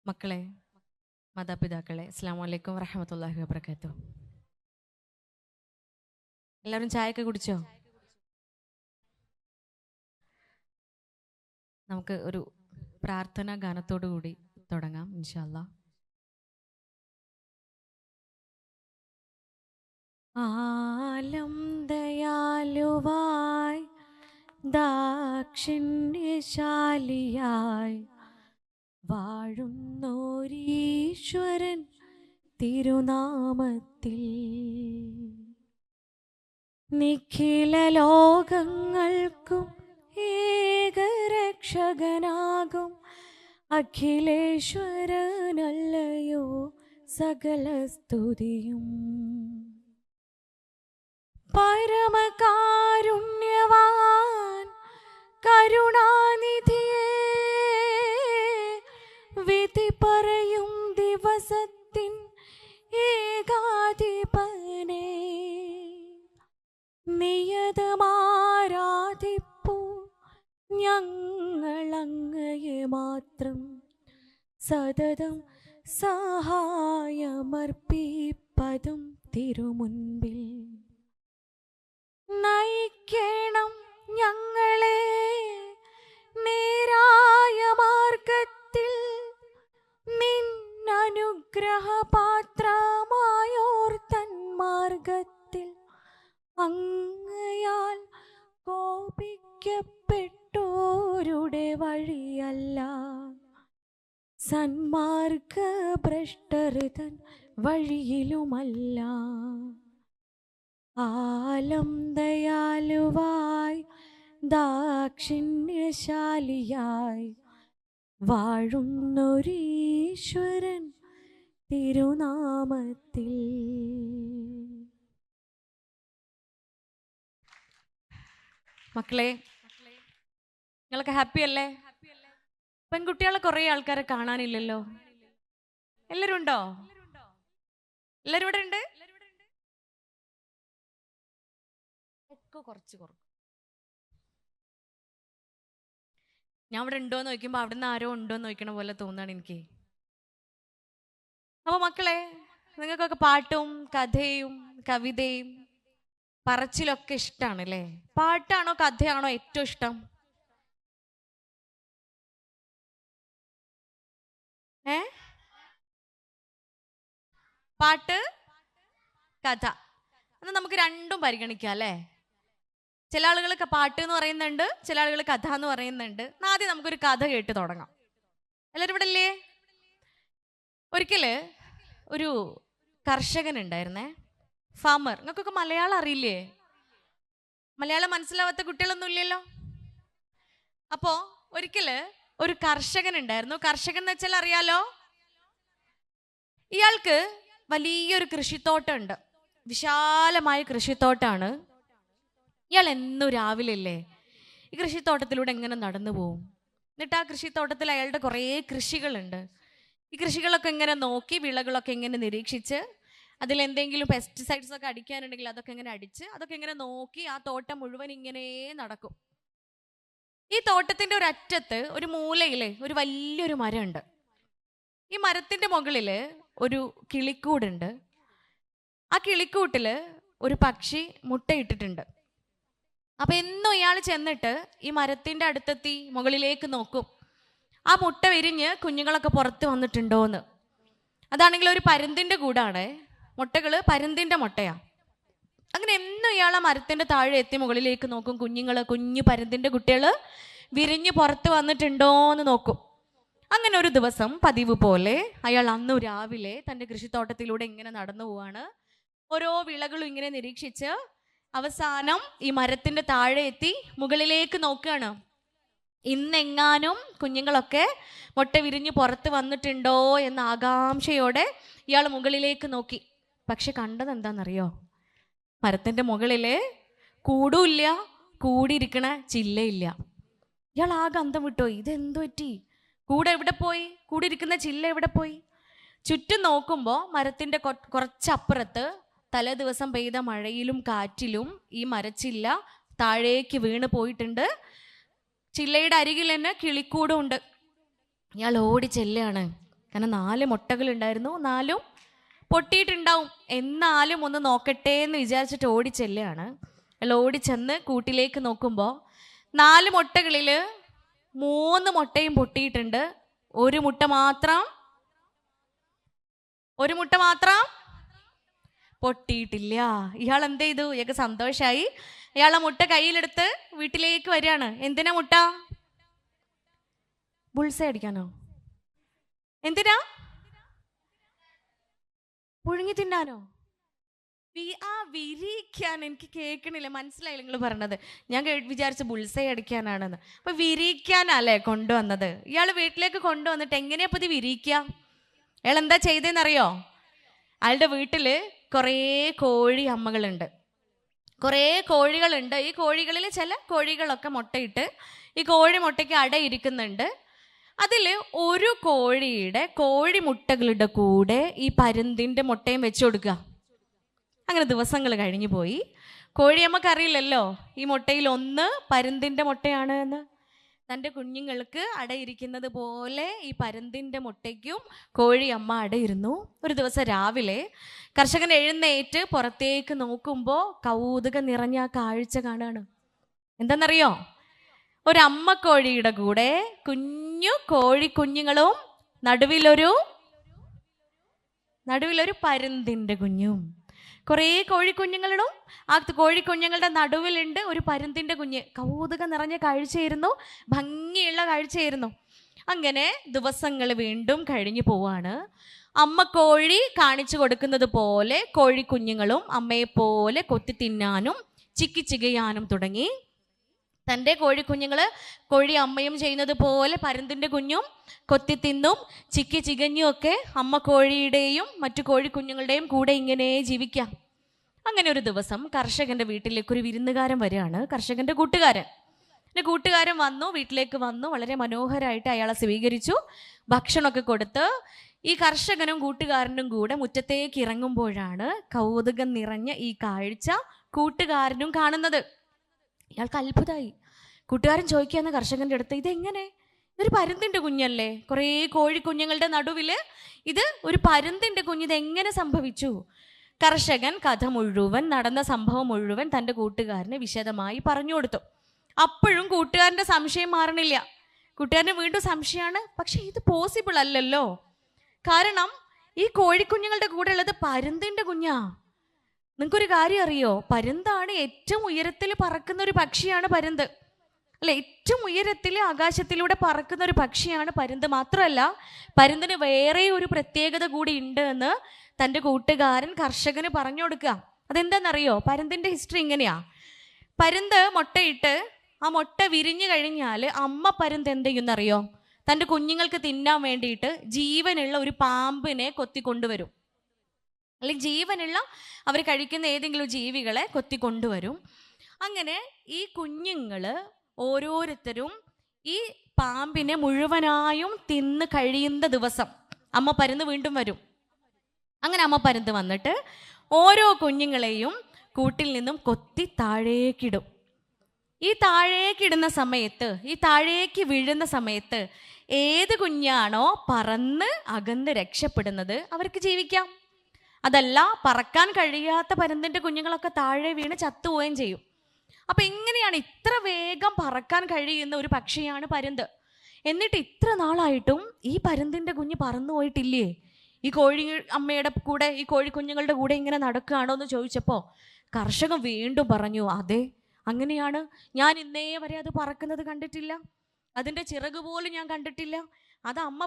മക്കളെ, മാതാപിതാക്കളെ, അസ്സലാമു അലൈക്കും വറഹ്മത്തുള്ളാഹി വബറകാതുഹു. എല്ലാവരും ചായയൊക്കെ കുടിച്ചോ? നമുക്ക് ഒരു പ്രാർത്ഥനാ ഗാനത്തോടു കൂടി തുടങ്ങാം ഇൻഷാ അല്ലാഹ്. ആലം ദയാലുവായി ദാക്ഷിണ്യശാലിയായി വാഴുന്നോരീശ്വരൻ തിരുനാമത്തിൽ നിഖില ലോകങ്ങൾക്കും ഏകരക്ഷകനാകും അഖിലേശ്വരനല്ലയോ സകല സ്തുതിയും. പരമകാരുണ്യവാൻ കരുണാനിധിയേ, വിധി പറയും ദിവസത്തിൻ ഏകാധിപനേ, നിയതമാരാധിപ്പൂ ഞങ്ങളങ്ങയെ മാത്രം, സതതം സഹായമർപ്പിപ്പതും തിരുമുൻപിൽ. നയിക്കണം ഞങ്ങളെ നേരായ മാർഗത്തിൽ, നിന്നനുഗ്രഹപാത്രമായോർ തൻ മാർഗത്തിൽ. അങ്ങയാൽ കോപിക്കപ്പെട്ടോരുടെ വഴിയല്ല, സന്മാർഗഭ്രഷ്ടർതൻ വഴിയിലുമല്ല. ആലം ദയാലുവായി ദാക്ഷിണ്യശാലിയായി വാഴുന്നൊരീശ്വരൻ തിരുനാമത്തിൽ. മക്കളെ, നിങ്ങളൊക്കെ ഹാപ്പി അല്ലേ? പെൺകുട്ടികളെ കുറെ ആൾക്കാരെ കാണാനില്ലല്ലോ. എല്ലാരും ഉണ്ടോ? എല്ലാരും ഇവിടെ ഉണ്ട്? കുറച്ച് കുറക്കും. ഞാൻ ഇവിടെ ഉണ്ടോന്ന് നോക്കുമ്പോ അവിടുന്ന് ആരോ ഉണ്ടോന്ന് നോക്കണ പോലെ തോന്നാണ് എനിക്ക്. അപ്പൊ മക്കളെ, നിങ്ങൾക്കൊക്കെ പാട്ടും കഥയും കവിതയും പറച്ചിലൊക്കെ ഇഷ്ടമാണ് അല്ലേ? പാട്ടാണോ കഥയാണോ ഏറ്റവും ഇഷ്ടം? പാട്ട്, കഥ, അത് നമുക്ക് രണ്ടും പരിഗണിക്കാം അല്ലേ? ചില ആളുകൾ പാട്ട് എന്ന് പറയുന്നുണ്ട്, ചില ആളുകൾ കഥ എന്ന് പറയുന്നുണ്ട്. ആദ്യം നമുക്കൊരു കഥ കേട്ട് തുടങ്ങാം. എല്ലാവരും ഇവിടെ അല്ലേ? ഒരിക്കല് ഒരു കർഷകൻ ഉണ്ടായിരുന്നേ, ഫാമർ. നിങ്ങൾക്കൊക്കെ മലയാളം അറിയില്ലേ? മലയാളം മനസ്സിലാവാത്ത കുട്ടികളൊന്നും ഇല്ലല്ലോ. അപ്പോ ഒരിക്കല് ഒരു കർഷകൻ ഉണ്ടായിരുന്നു. കർഷകൻ എന്ന് വെച്ചാൽ അറിയാലോ, ഇയാൾക്ക് വലിയൊരു കൃഷിത്തോട്ടം ഉണ്ട്, വിശാലമായ കൃഷിത്തോട്ടാണ്. ഇയാൾ എന്നും രാവിലെ അല്ലേ ഈ കൃഷിത്തോട്ടത്തിലൂടെ എങ്ങനെ നടന്നു പോവും. എന്നിട്ട് ആ കൃഷിത്തോട്ടത്തിൽ അയാളുടെ കുറേ കൃഷികളുണ്ട്. ഈ കൃഷികളൊക്കെ ഇങ്ങനെ നോക്കി, വിളകളൊക്കെ ഇങ്ങനെ നിരീക്ഷിച്ച്, അതിലെന്തെങ്കിലും പെസ്റ്റിസൈഡ്സ് ഒക്കെ അടിക്കാനുണ്ടെങ്കിൽ അതൊക്കെ ഇങ്ങനെ അടിച്ച്, അതൊക്കെ ഇങ്ങനെ നോക്കി ആ തോട്ടം മുഴുവൻ ഇങ്ങനെ നടക്കും. ഈ തോട്ടത്തിന്റെ ഒരു അറ്റത്ത് ഒരു മൂലയില് ഒരു വലിയൊരു മരമുണ്ട്. ഈ മരത്തിന്റെ മുകളില് ഒരു കിളിക്കൂടുണ്ട്. ആ കിളിക്കൂട്ടില് ഒരു പക്ഷി മുട്ടയിട്ടിട്ടുണ്ട്. അപ്പൊ എന്നും ഇയാൾ ചെന്നിട്ട് ഈ മരത്തിന്റെ അടുത്തെത്തി മുകളിലേക്ക് നോക്കും, ആ മുട്ട വിരിഞ്ഞ് കുഞ്ഞുങ്ങളൊക്കെ പുറത്ത് വന്നിട്ടുണ്ടോന്ന്. അതാണെങ്കിൽ ഒരു പരുന്തിന്റെ കൂടാണ്, മുട്ടകള് പരുന്തിന്റെ മുട്ടയാ. അങ്ങനെ എന്നും ഇയാൾ ആ മരത്തിന്റെ താഴെ എത്തി മുകളിലേക്ക് നോക്കും, കുഞ്ഞു പരുന്തിന്റെ കുട്ടികള് വിരിഞ്ഞ് പുറത്ത് വന്നിട്ടുണ്ടോന്ന് നോക്കും. അങ്ങനെ ഒരു ദിവസം പതിവ് പോലെ അയാൾ അന്നു രാവിലെ തൻ്റെ കൃഷിത്തോട്ടത്തിലൂടെ ഇങ്ങനെ നടന്നു പോവാണ്. ഓരോ വിളകളും ഇങ്ങനെ നിരീക്ഷിച്ച് അവസാനം ഈ മരത്തിന്റെ താഴെ എത്തി മുകളിലേക്ക് നോക്കുകയാണ്. ഇന്നെങ്ങാനും കുഞ്ഞുങ്ങളൊക്കെ മുട്ട വിരിഞ്ഞ് പുറത്ത് വന്നിട്ടുണ്ടോ എന്ന ആകാംക്ഷയോടെ ഇയാൾ മുകളിലേക്ക് നോക്കി. പക്ഷെ കണ്ടത് എന്താണെന്നറിയോ? മരത്തിന്റെ മുകളില് കൂടുമില്ല, കൂടിയിരിക്കണ ചില്ലയില്ല. ഇയാൾ ആകെ അന്തം വിട്ടോ, ഇതെന്തു പറ്റി? കൂടെ എവിടെ പോയി? കൂടിയിരിക്കുന്ന ചില്ല എവിടെ പോയി? ചുറ്റും നോക്കുമ്പോൾ മരത്തിന്റെ കുറച്ചപ്പുറത്ത് തലേ ദിവസം പെയ്ത മഴയിലും കാറ്റിലും ഈ മരച്ചില്ല താഴേക്ക് വീണ് പോയിട്ടുണ്ട്. ചില്ലയുടെ അരികിൽ തന്നെ കിളിക്കൂടും ഉണ്ട്. ഇയാൾ ഓടി ചെല്ലാണ്. കാരണം 4 മുട്ടകളുണ്ടായിരുന്നു, 4 പൊട്ടിയിട്ടുണ്ടാവും. എന്നാലും ഒന്ന് നോക്കട്ടെ എന്ന് വിചാരിച്ചിട്ട് ഓടിച്ചെല്ലാണ്. അയാൾ ഓടിച്ചെന്ന് കൂട്ടിലേക്ക് നോക്കുമ്പോൾ 4 മുട്ടകളിൽ 3 മുട്ടയും പൊട്ടിയിട്ടുണ്ട്. ഒരു മുട്ട മാത്രം പൊട്ടിയിട്ടില്ല. ഇയാൾ എന്ത് ചെയ്തു? ഇയാൾക്ക് സന്തോഷമായി. ഇയാളെ മുട്ട കയ്യിലെടുത്ത് വീട്ടിലേക്ക് വരികയാണ്. എന്തിനാ മുട്ട? ബുൾസൈ അടിക്കാനോ? എന്തിനാ? പുഴുങ്ങി തിന്നാനോ? വിരിയിക്കാൻ. എനിക്ക് കേൾക്കണില്ല, മനസ്സിലായില്ല നിങ്ങൾ പറഞ്ഞത്. ഞാൻ വിചാരിച്ചു ബുൾസൈ അടിക്കാനാണെന്ന്. അപ്പൊ വിരിയിക്കാനല്ലേ കൊണ്ടുവന്നത്. ഇയാൾ വീട്ടിലേക്ക് കൊണ്ടുവന്നിട്ട് എങ്ങനെയാ ഇത് വിരിയിക്കുക? അയാൾ എന്താ ചെയ്തതെന്നറിയോ? അയാളുടെ വീട്ടിൽ കുറേ കോഴി അമ്മകളുണ്ട്, കുറേ കോഴികളുണ്ട്. ഈ കോഴികളിൽ ചില കോഴികളൊക്കെ മുട്ടയിട്ട് ഈ കോഴി മുട്ടയ്ക്ക് അടയിരിക്കുന്നുണ്ട്. അതിൽ ഒരു കോഴിയുടെ കോഴിമുട്ടകളുടെ കൂടെ ഈ പരുന്തിൻ്റെ മുട്ടയും വെച്ചു കൊടുക്കുക. അങ്ങനെ ദിവസങ്ങൾ കഴിഞ്ഞു പോയി. കോഴിയമ്മക്ക് അറിയില്ലല്ലോ ഈ മുട്ടയിൽ ഒന്ന് പരുന്തിൻ്റെ മുട്ടയാണ് എന്ന്. തൻ്റെ കുഞ്ഞുങ്ങൾക്ക് അടയിരിക്കുന്നത് പോലെ ഈ പരുന്തിൻ്റെ മുട്ടയ്ക്കും കോഴിയമ്മ അടയിരുന്നു. ഒരു ദിവസം രാവിലെ കർഷകൻ എഴുന്നേറ്റ് പുറത്തേക്ക് നോക്കുമ്പോൾ കൗതുകം നിറഞ്ഞ ആ കാഴ്ച കാണുകയാണ്. എന്താണെന്നറിയോ? ഒരമ്മ കോഴിയുടെ കൂടെ കുഞ്ഞു കോഴിക്കുഞ്ഞുങ്ങളും നടുവിലൊരു പരുന്തിൻ്റെ കുഞ്ഞും. കുറേ കോഴിക്കുഞ്ഞുങ്ങളും ആ കോഴിക്കുഞ്ഞുങ്ങളുടെ നടുവിലുണ്ട് ഒരു പരുന്തിൻ്റെ കുഞ്ഞ്. കൗതുകം നിറഞ്ഞ കാഴ്ചയായിരുന്നു, ഭംഗിയുള്ള കാഴ്ചയായിരുന്നു. അങ്ങനെ ദിവസങ്ങൾ വീണ്ടും കഴിഞ്ഞു പോവാണ്. അമ്മ കോഴി കാണിച്ചു കൊടുക്കുന്നത് പോലെ കോഴിക്കുഞ്ഞുങ്ങളും അമ്മയെപ്പോലെ കൊത്തി തിന്നാനും ചിക്കി ചികയാനും തുടങ്ങി. തൻ്റെ കോഴിക്കുഞ്ഞുങ്ങൾ കോഴി അമ്മയും ചെയ്യുന്നത് പോലെ പരുന്തിൻ്റെ കുഞ്ഞും കൊത്തി തിന്നും ചിക്കി ചികഞ്ഞും ഒക്കെ അമ്മ കോഴിയുടെയും മറ്റു കോഴിക്കുഞ്ഞുങ്ങളുടെയും കൂടെ ഇങ്ങനെ ജീവിക്കാം. അങ്ങനെ ഒരു ദിവസം കർഷകൻ്റെ വീട്ടിലേക്ക് ഒരു വിരുന്നുകാരൻ വരികയാണ്. കർഷകൻ്റെ കൂട്ടുകാരൻ വന്നു, വീട്ടിലേക്ക് വന്നു. വളരെ മനോഹരമായിട്ട് അയാളെ സ്വീകരിച്ചു, ഭക്ഷണമൊക്കെ കൊടുത്ത്. ഈ കർഷകനും കൂട്ടുകാരനും കൂടെ മുറ്റത്തേക്ക് ഇറങ്ങുമ്പോഴാണ് കൗതുകം നിറഞ്ഞ ഈ കാഴ്ച കൂട്ടുകാരനും കാണുന്നത്. ഇയാൾക്ക് അത്ഭുതമായി. കൂട്ടുകാരൻ ചോദിക്കുകയെന്ന് കർഷകൻ്റെ അടുത്ത്, ഇതെങ്ങനെ? ഇതൊരു പരുന്തിൻ്റെ കുഞ്ഞല്ലേ? കുറേ കോഴിക്കുഞ്ഞുങ്ങളുടെ നടുവിൽ ഇത് ഒരു പരുന്തിൻ്റെ കുഞ്ഞ്, ഇതെങ്ങനെ സംഭവിച്ചു? കർഷകൻ കഥ മുഴുവൻ, നടന്ന സംഭവം മുഴുവൻ തൻ്റെ കൂട്ടുകാരന് വിശദമായി പറഞ്ഞു കൊടുത്തു. അപ്പോഴും കൂട്ടുകാരൻ്റെ സംശയം മാറണില്ല. കൂട്ടുകാരന് വീണ്ടും സംശയമാണ്. പക്ഷെ ഇത് പോസിബിൾ അല്ലല്ലോ, കാരണം ഈ കോഴിക്കുഞ്ഞുങ്ങളുടെ കൂടെ ഉള്ളത് പരുന്തിൻ്റെ കുഞ്ഞാ. നിങ്ങൾക്കൊരു കാര്യം അറിയോ? പരുന്താണ് ഏറ്റവും ഉയരത്തിൽ പറക്കുന്ന ഒരു പക്ഷിയാണ് പരുന്ത്, അല്ലെ? ഏറ്റവും ഉയരത്തിൽ ആകാശത്തിലൂടെ പറക്കുന്ന ഒരു പക്ഷിയാണ് പരുന്ത്. മാത്രമല്ല പരുന്തിന് വേറെ ഒരു പ്രത്യേകത കൂടി ഉണ്ട് എന്ന് തൻ്റെ കൂട്ടുകാരൻ കർഷകന് പറഞ്ഞു കൊടുക്കുക. അതെന്താണെന്നറിയോ? പരുന്തിൻ്റെ ഹിസ്റ്ററി ഇങ്ങനെയാ. പരുന്ത് മുട്ടയിട്ട് ആ മുട്ട വിരിഞ്ഞു കഴിഞ്ഞാൽ അമ്മ പരുന്ത് എന്ത് ചെയ്യുന്നറിയോ? തൻ്റെ കുഞ്ഞുങ്ങൾക്ക് തിന്നാൻ വേണ്ടിയിട്ട് ജീവനുള്ള ഒരു പാമ്പിനെ കൊത്തിക്കൊണ്ടുവരും, അല്ലെങ്കിൽ ജീവനുള്ള അവർ കഴിക്കുന്ന ഏതെങ്കിലും ജീവികളെ കൊത്തിക്കൊണ്ടുവരും. അങ്ങനെ ഈ കുഞ്ഞുങ്ങൾ ഓരോരുത്തരും ഈ പാമ്പിനെ മുഴുവനായും തിന്ന് കഴിയുന്ന ദിവസം അമ്മ പരുന്ത് വീണ്ടും വരും. അങ്ങനെ അമ്മ പരുന്ത് വന്നിട്ട് ഓരോ കുഞ്ഞുങ്ങളെയും കൂട്ടിൽ നിന്നും കൊത്തി താഴേക്കിടും. ഈ താഴേക്കിടുന്ന സമയത്ത്, ഈ താഴേക്ക് വീഴുന്ന സമയത്ത് ഏത് കുഞ്ഞാണോ പറന്ന് അകന്ന് രക്ഷപ്പെടുന്നത് അവർക്ക് ജീവിക്കാം. അതല്ല, പറക്കാൻ കഴിയാത്ത പരുന്തിൻ്റെ കുഞ്ഞുങ്ങളൊക്കെ താഴെ വീണ് ചത്തുപോവുകയും ചെയ്യും. അപ്പം എങ്ങനെയാണ് ഇത്ര വേഗം പറക്കാൻ കഴിയുന്ന ഒരു പക്ഷിയാണ് പരുന്ത്? എന്നിട്ട് ഇത്ര നാളായിട്ടും ഈ പരുന്തിൻ്റെ കുഞ്ഞ് പറന്നു പോയിട്ടില്ലേ? ഈ കോഴി അമ്മയുടെ കൂടെ, ഈ കോഴിക്കുഞ്ഞുങ്ങളുടെ കൂടെ ഇങ്ങനെ നടക്കുകയാണോ എന്ന് ചോദിച്ചപ്പോൾ കർഷകൻ വീണ്ടും പറഞ്ഞു, അതെ, അങ്ങനെയാണ്. ഞാൻ ഇന്നേ വരെ അത് പറക്കുന്നത് കണ്ടിട്ടില്ല, അതിൻ്റെ ചിറക് പോലും ഞാൻ കണ്ടിട്ടില്ല. അത് അമ്മ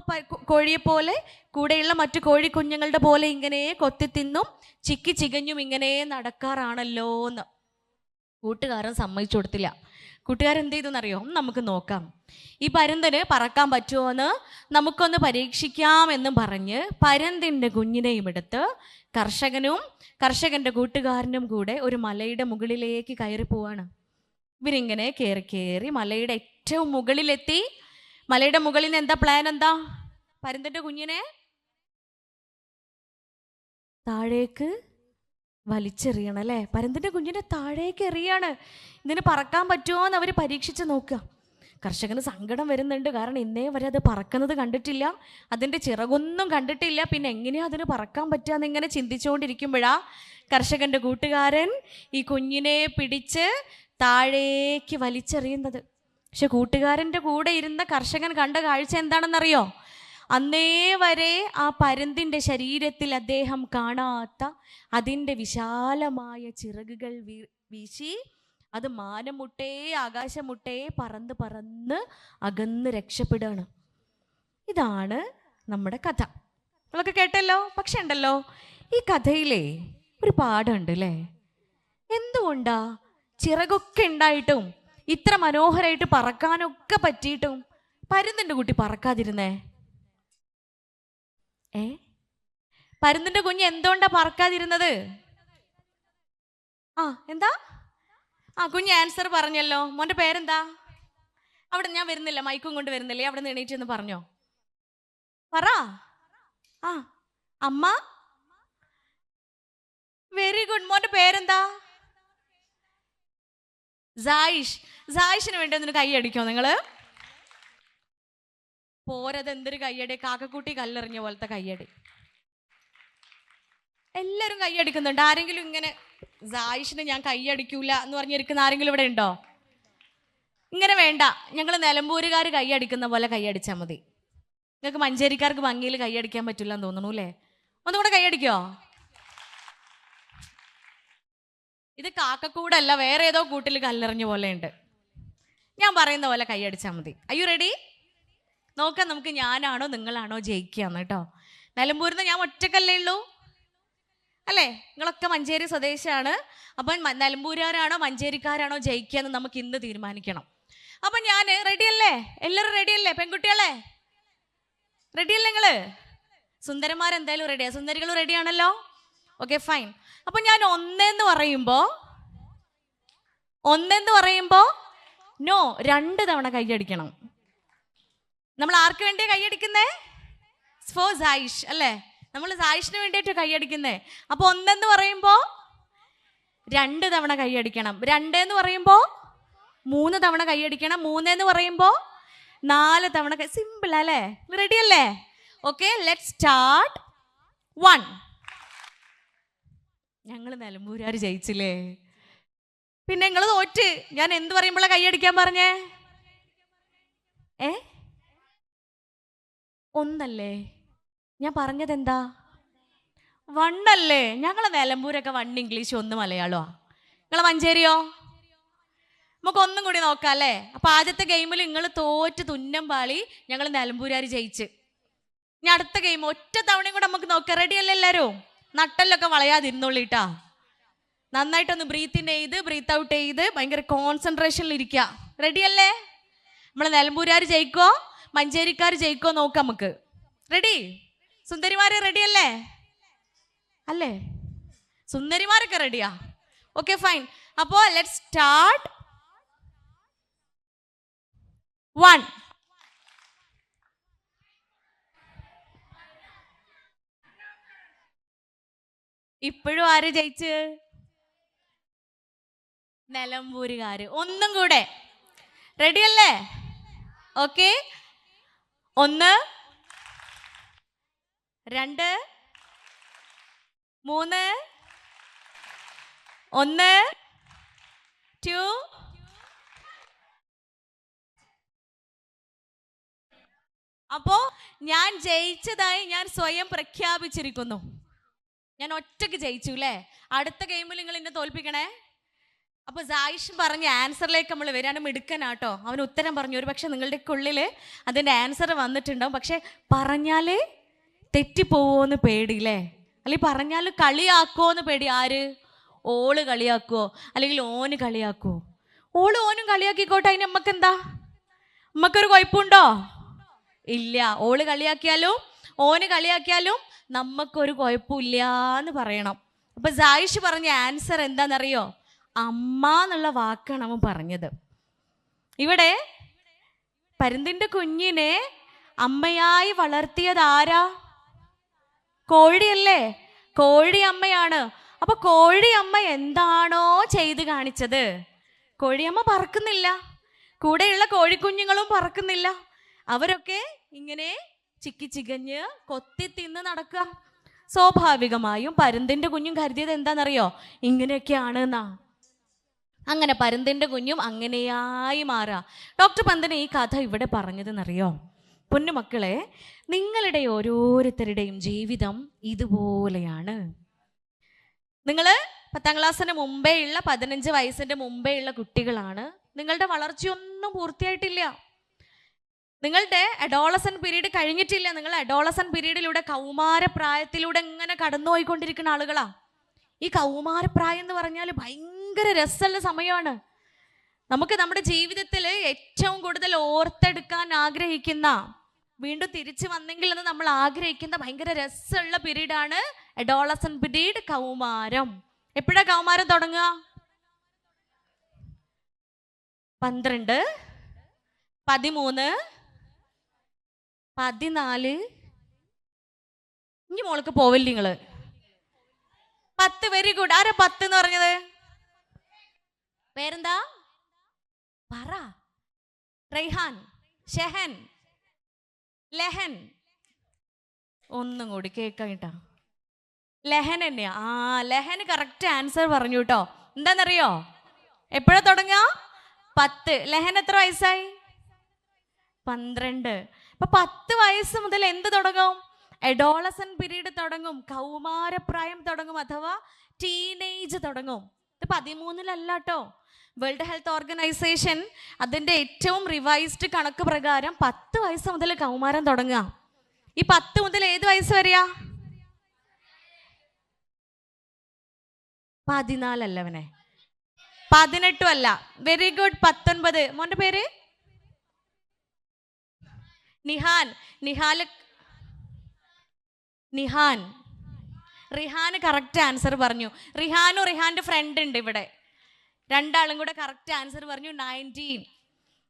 കോഴിയെപ്പോലെ കൂടെയുള്ള മറ്റു കോഴിക്കുഞ്ഞുങ്ങളുടെ പോലെ ഇങ്ങനെ കൊത്തിത്തിന്നും ചിക്കി ചികഞ്ഞും ഇങ്ങനെ നടക്കാറാണല്ലോ എന്ന്. കൂട്ടുകാരൻ സമ്മതിച്ചു കൊടുത്തില്ല. കൂട്ടുകാരൻ എന്ത് ചെയ്തെന്നറിയോ? നമുക്ക് നോക്കാം, ഈ പരുന്തിന് പറക്കാൻ പറ്റുമോ എന്ന് നമുക്കൊന്ന് പരീക്ഷിക്കാം എന്നും പറഞ്ഞ് പരുന്തിൻ്റെ കുഞ്ഞിനെയും എടുത്ത് കർഷകനും കർഷകൻ്റെ കൂട്ടുകാരനും കൂടെ ഒരു മലയുടെ മുകളിലേക്ക് കയറി പോവാണ്. ഇവരിങ്ങനെ കയറി മലയുടെ ഏറ്റവും മുകളിലെത്തി. മലയുടെ മുകളിൽ നിന്ന് എന്താ പ്ലാൻ? എന്താ? പരുന്തിൻ്റെ കുഞ്ഞിനെ താഴേക്ക് വലിച്ചെറിയണം, അല്ലേ? പരുന്തിൻ്റെ കുഞ്ഞിനെ താഴേക്ക് എറിയാണ്. ഇതിന് പറക്കാൻ പറ്റുമോ എന്ന് അവർ പരീക്ഷിച്ച് നോക്കുക. കർഷകന് സങ്കടം വരുന്നുണ്ട്. കാരണം ഇന്നേ വരെ അത് പറക്കുന്നത് കണ്ടിട്ടില്ല, അതിൻ്റെ ചിറകൊന്നും കണ്ടിട്ടില്ല. പിന്നെ എങ്ങനെയാ അതിന് പറക്കാൻ പറ്റുക എന്നിങ്ങനെ ചിന്തിച്ചുകൊണ്ടിരിക്കുമ്പോഴാ കർഷകൻ്റെ കൂട്ടുകാരൻ ഈ കുഞ്ഞിനെ പിടിച്ച് താഴേക്ക് വലിച്ചെറിയുന്നത്. പക്ഷെ കൂട്ടുകാരൻ്റെ കൂടെ ഇരുന്ന കർഷകൻ കണ്ട കാഴ്ച എന്താണെന്നറിയോ? അന്നേ വരെ ആ പരുന്തിൻ്റെ ശരീരത്തിൽ അദ്ദേഹം കാണാത്ത അതിൻ്റെ വിശാലമായ ചിറകുകൾ വീശി അത് മാനം മുട്ടേ ആകാശം മുട്ടേ പറന്ന് പറന്ന് അകന്ന് രക്ഷപ്പെടുകയാണ്. ഇതാണ് നമ്മുടെ കഥ. നമ്മളൊക്കെ കേട്ടല്ലോ. പക്ഷെ ഉണ്ടല്ലോ, ഈ കഥയിലെ ഒരു പാഠമുണ്ട് അല്ലേ? എന്തുകൊണ്ടാ ചിറകൊക്കെ ഉണ്ടായിട്ടും ഇത്ര മനോഹരമായിട്ട് പറക്കാനൊക്കെ പറ്റിയിട്ടും പരുന്തിൻ്റെ കുട്ടി പറക്കാതിരുന്നേ? പരുന്തിൻ്റെ കുഞ്ഞ് എന്തുകൊണ്ടാ പറക്കാതിരുന്നത്? എന്താ? കുഞ്ഞ് ആൻസർ പറഞ്ഞല്ലോ. മോൻ്റെ പേരെന്താ? അവിടെ ഞാൻ വരുന്നില്ല, മൈക്കും കൊണ്ട് വരുന്നില്ലേ, അവിടെ നിന്ന് എണീറ്റ് എന്ന് പറഞ്ഞോ. പറ. അമ്മ. Very good. മോൻ്റെ പേരെന്താ? സായിഷ്. സായിഷിന് വേണ്ടി ഒന്നിന് കൈയടിക്കോ നിങ്ങള്? പോരത് എന്തൊരു കയ്യടി, കാക്കക്കുട്ടി കല്ലെറിഞ്ഞ പോലത്തെ കയ്യടി. എല്ലാവരും കൈയടിക്കുന്നുണ്ട്. ആരെങ്കിലും ഇങ്ങനെ സായിഷിന് ഞാൻ കൈയടിക്കൂല എന്ന് പറഞ്ഞിരിക്കുന്ന ആരെങ്കിലും ഇവിടെ ഉണ്ടോ? ഇങ്ങനെ വേണ്ട, ഞങ്ങൾ നിലമ്പൂരുകാർ കൈയടിക്കുന്ന പോലെ കൈയടിച്ചാൽ മതി. നിങ്ങൾക്ക് മഞ്ചേരിക്കാർക്ക് ഭംഗിയിൽ കൈയടിക്കാൻ പറ്റില്ല എന്ന് തോന്നണു അല്ലേ? ഒന്നുകൂടെ കൈയടിക്കോ? ഇത് കാക്കക്കൂടല്ല, വേറെ ഏതോ കൂട്ടിൽ കല്ലെറിഞ്ഞ പോലെ ഉണ്ട്. ഞാൻ പറയുന്ന പോലെ കൈയടിച്ചാൽ മതി. അയ്യോ റെഡി? നോക്കാം നമുക്ക് ഞാനാണോ നിങ്ങളാണോ ജയിക്കാന്ന് കേട്ടോ. നിലമ്പൂരിൽ നിന്ന് ഞാൻ ഒറ്റക്കല്ലേ ഉള്ളൂ അല്ലേ? നിങ്ങളൊക്കെ മഞ്ചേരി സ്വദേശമാണ്. അപ്പം നിലമ്പൂരുകാരാണോ മഞ്ചേരിക്കാരാണോ ജയിക്കാന്ന് നമുക്ക് ഇന്ന് തീരുമാനിക്കണം. അപ്പം ഞാൻ റെഡിയല്ലേ? എല്ലാവരും റെഡിയല്ലേ? പെൺകുട്ടികളെ റെഡിയല്ലേ? നിങ്ങള് സുന്ദരന്മാരെന്തായാലും റെഡിയാ, സുന്ദരികൾ റെഡിയാണല്ലോ? Okay fine. അപ്പം ഞാൻ ഒന്നെന്ന് പറയുമ്പോൾ നോ 2 തവണ കൈയടിക്കണം. നമ്മൾ ആർക്ക് വേണ്ടിയാ കൈയടിക്കുന്നേ? ഫോർ സായിഷ് അല്ലേ? നമ്മൾ സായിഷിന് വേണ്ടിയിട്ട് കൈയടിക്കുന്നേ. അപ്പോൾ ഒന്നെന്ന് പറയുമ്പോൾ 2 തവണ കൈയടിക്കണം. 2 എന്ന് പറയുമ്പോൾ 3 തവണ കൈയടിക്കണം. 3 എന്ന് പറയുമ്പോൾ 4 തവണ. സിമ്പിൾ അല്ലേ? റെഡി അല്ലേ? Okay, let's start. 1. ഞങ്ങൾ നിലമ്പൂരുകാർ ജയിച്ചില്ലേ? പിന്നെ നിങ്ങൾ തോറ്റ്. ഞാൻ എന്ത് പറയുമ്പോഴാണ് കൈയടിക്കാൻ പറഞ്ഞേ? 1 അല്ലേ? ഞാൻ പറഞ്ഞത് എന്താ? 1 അല്ലേ? ഞങ്ങളെ നിലമ്പൂരൊക്കെ 1 ഇംഗ്ലീഷ് 1 മലയാളമാ. നിങ്ങളെ മഞ്ചേരിയോ? നമുക്ക് ഒന്നും കൂടി നോക്കാം അല്ലേ? അപ്പൊ ആദ്യത്തെ ഗെയിമിൽ നിങ്ങൾ തോറ്റ് തുന്നം പാളി, ഞങ്ങൾ നിലമ്പൂരുകാർ ജയിച്ച്. ഇനി അടുത്ത ഗെയിം ഒറ്റ തവണയും കൂടെ നമുക്ക് നോക്കാം. റെഡി അല്ലേ എല്ലാവരും? നട്ടല്ലൊക്കെ വളയാതിരുന്നുള്ളിട്ടാ. നന്നായിട്ടൊന്ന് ബ്രീത്ത് ഇൻ ചെയ്ത് ബ്രീത്ത് ഔട്ട് ചെയ്ത് ഭയങ്കര കോൺസെൻട്രേഷനിൽ ഇരിക്കുക. റെഡി അല്ലേ? നമ്മളെ നിലമ്പൂരുകാർ ജയിക്കോ മഞ്ചേരിക്കാർ ജയിക്കോ നോക്കാം നമുക്ക്. റെഡി? സുന്ദരിമാരെ റെഡി അല്ലേ? അല്ലേ? സുന്ദരിമാരൊക്കെ റെഡിയാ? Okay fine. അപ്പോൾ ലെറ്റ്സ് സ്റ്റാർട്ട്. 1. ഇപ്പോഴും ആര് ജയിച്ച്? നിലമ്പൂരുകാര്. ഒന്നും കൂടെ റെഡി അല്ലേ? ഓക്കെ. 1, 2, 3. 1, 2. അപ്പോ ഞാൻ ജയിച്ചതായി ഞാൻ സ്വയം പ്രഖ്യാപിച്ചിരിക്കുന്നു. ഞാൻ ഒറ്റയ്ക്ക് ജയിച്ചു അല്ലേ? അടുത്ത ഗെയിമിൽ നിങ്ങൾ എന്നെ തോൽപ്പിക്കണേ. അപ്പോൾ സായിഷ് പറഞ്ഞ ആൻസറിലേക്ക് നമ്മൾ വരാണ്. മിടുക്കനാട്ടോ, അവൻ ഉത്തരം പറഞ്ഞു. ഒരു പക്ഷെ നിങ്ങളുടെ ഉള്ളിൽ അതിൻ്റെ ആൻസർ വന്നിട്ടുണ്ടാവും. പക്ഷെ പറഞ്ഞാൽ തെറ്റിപ്പോവോന്ന് പേടിയില്ലേ? അല്ലെങ്കിൽ പറഞ്ഞാൽ കളിയാക്കുമോന്ന് പേടി. ആര്? ഓള് കളിയാക്കുമോ അല്ലെങ്കിൽ ഓന് കളിയാക്കുമോ? ഓനും കളിയാക്കിക്കോട്ടെ, അതിന് നമ്മക്കെന്താ? നമ്മക്കൊരു കുഴപ്പമുണ്ടോ? ഇല്ല. ഓള് കളിയാക്കിയാലും ഓന് കളിയാക്കിയാലും നമുക്കൊരു കുഴപ്പമില്ല എന്ന് പറയണം. അപ്പൊ സായിഷ് പറഞ്ഞ ആൻസർ എന്താണെന്നറിയോ? അമ്മ എന്നുള്ള വാക്കാണ് അവൻ പറഞ്ഞത്. ഇവിടെ പരുന്തിൻ്റെ കുഞ്ഞിനെ അമ്മയായി വളർത്തിയത് ആരാ? കോഴിയല്ലേ? കോഴി അമ്മയാണ്. അപ്പൊ കോഴി അമ്മ എന്താണോ ചെയ്ത് കാണിച്ചത്, കോഴിയമ്മ പറക്കുന്നില്ല. കൂടെയുള്ള കോഴിക്കുഞ്ഞുങ്ങളും പറക്കുന്നില്ല. അവരൊക്കെ ഇങ്ങനെ ചിക്കി ചികഞ്ഞ് കൊത്തി തിന്ന് നടക്കുക. സ്വാഭാവികമായും പരുന്തിന്റെ കുഞ്ഞും കരുതിയത് എന്താണെന്നറിയോ? ഇങ്ങനെയൊക്കെയാണ് എന്നാ. അങ്ങനെ പരുന്തിന്റെ കുഞ്ഞും അങ്ങനെയായി മാറുക. ഡോക്ടർ പന്തൻ ഈ കഥ ഇവിടെ പറഞ്ഞതെന്നറിയോ? പൊന്നുമക്കളെ, നിങ്ങളുടെ ഓരോരുത്തരുടെയും ജീവിതം ഇതുപോലെയാണ്. നിങ്ങൾ 10ാം ക്ലാസ്സിന് മുമ്പേ ഉള്ള 15 വയസ്സിന്റെ മുമ്പേ ഉള്ള കുട്ടികളാണ്. നിങ്ങളുടെ വളർച്ചയൊന്നും പൂർത്തിയായിട്ടില്ല. നിങ്ങളുടെ അഡോളസൻ പീരീഡ് കഴിഞ്ഞിട്ടില്ല. നിങ്ങൾ അഡോളസൻ പീരീഡിലൂടെ കൗമാരപ്രായത്തിലൂടെ ഇങ്ങനെ കടന്നുപോയിക്കൊണ്ടിരിക്കുന്ന ആളുകളാ. ഈ കൗമാരപ്രായം എന്ന് പറഞ്ഞാൽ ഭയങ്കര രസമുള്ള സമയമാണ്. നമുക്ക് നമ്മുടെ ജീവിതത്തിൽ ഏറ്റവും കൂടുതൽ ഓർത്തെടുക്കാൻ ആഗ്രഹിക്കുന്ന, വീണ്ടും തിരിച്ചു വന്നെങ്കിൽ എന്ന് നമ്മൾ ആഗ്രഹിക്കുന്ന ഭയങ്കര രസമുള്ള പീരീഡാണ് അഡോളസൻ പീരീഡ്, കൗമാരം. എപ്പോഴാ കൗമാരം തുടങ്ങുക? 12, 13, 14. ഇനി മോൾക്ക് പോവില്ല നിങ്ങള്. 10. Very good. ആരാ 10 എന്ന് പറഞ്ഞത്? പേരെന്താ? പറ. റൈഹാൻ, ഷെഹൻ, ലഹൻ. ഒന്നും കൂടി കേൾക്കാം കേട്ടാ. ലഹൻ തന്നെയാ. ലഹൻ കറക്റ്റ് ആൻസർ പറഞ്ഞു കേട്ടോ. എന്താണെന്നറിയോ? എപ്പോഴാ തുടങ്ങുക? 10. ലഹൻ എത്ര വയസ്സായി? 12. അപ്പൊ 10 വയസ്സ് മുതൽ എന്ത് തുടങ്ങും? അഡോളസൻ പീരീഡ് തുടങ്ങും, കൗമാരപ്രായം തുടങ്ങും, അഥവാ ടീനേജ് തുടങ്ങും. ഇത് 13-ലല്ല കേട്ടോ. വേൾഡ് ഹെൽത്ത് ഓർഗനൈസേഷൻ അതിൻ്റെ ഏറ്റവും റിവൈസ്ഡ് കണക്ക് പ്രകാരം 10 വയസ്സ് മുതൽ കൗമാരം തുടങ്ങുക. ഈ 10 മുതൽ ഏത് വയസ്സ് വരെയാ? 14 അല്ല അവനെ, 18 അല്ല. Very good. 19. മോന്റെ പേര്? നിഹാൻ. നിഹാൻ. റിഹാന് കറക്റ്റ് ആൻസർ പറഞ്ഞു. റിഹാനും റിഹാന്റെ ഫ്രണ്ട് ഉണ്ട് ഇവിടെ, രണ്ടാളും കൂടെ കറക്റ്റ് ആൻസർ പറഞ്ഞു. 19.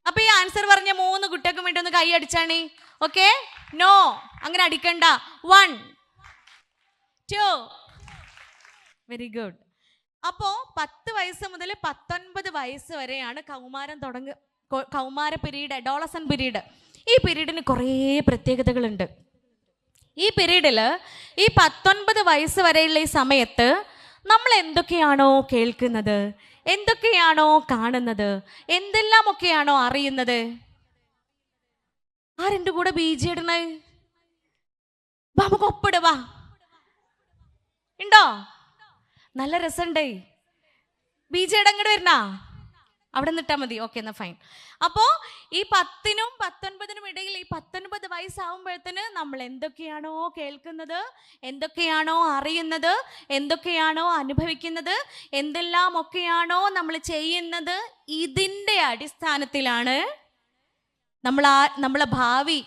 അപ്പൊ ഈ ആൻസർ പറഞ്ഞ 3 കുട്ടികൾക്കും വേണ്ടി ഒന്ന് കൈ അടിച്ചാണ്. ഓക്കെ? നോ, അങ്ങനെ അടിക്കണ്ട. 1, 2. Very good. അപ്പോ 10 വയസ്സ് മുതൽ 19 വയസ്സ് വരെയാണ് കൗമാരം കൗമാര പീരീഡ്, അഡോളസൻ പീരീഡ്. ഈ പീരീഡിന് കുറേ പ്രത്യേകതകളുണ്ട്. ഈ പീരീഡിൽ ഈ 19 വയസ്സ് വരെയുള്ള ഈ സമയത്ത് നമ്മൾ എന്തൊക്കെയാണോ കേൾക്കുന്നത്, എന്തൊക്കെയാണോ കാണുന്നത്, എന്തെല്ലാമൊക്കെയാണോ അറിയുന്നത്. ആരെൻ്റെ കൂടെ ബീജി ഇടണേ? നമുക്ക് ഒപ്പിടുവാ. ഉണ്ടോ? നല്ല രസമുണ്ടേ. ബീജി ഇടങ്ങോട്ട് വരണ അവിടെ നിന്നിട്ടാ മതി. ഓക്കെ, എന്നാ ഫൈൻ. അപ്പോ ഈ 10നും 19നും ഇടയിൽ ഈ 19 വയസ്സാവുമ്പോഴത്തേന് നമ്മൾ എന്തൊക്കെയാണോ കേൾക്കുന്നത്, എന്തൊക്കെയാണോ അറിയുന്നത്, എന്തൊക്കെയാണോ അനുഭവിക്കുന്നത്, എന്തെല്ലാം ഒക്കെയാണോ നമ്മൾ ചെയ്യുന്നത്, ഇതിൻ്റെ അടിസ്ഥാനത്തിലാണ് നമ്മളെ ഭാവി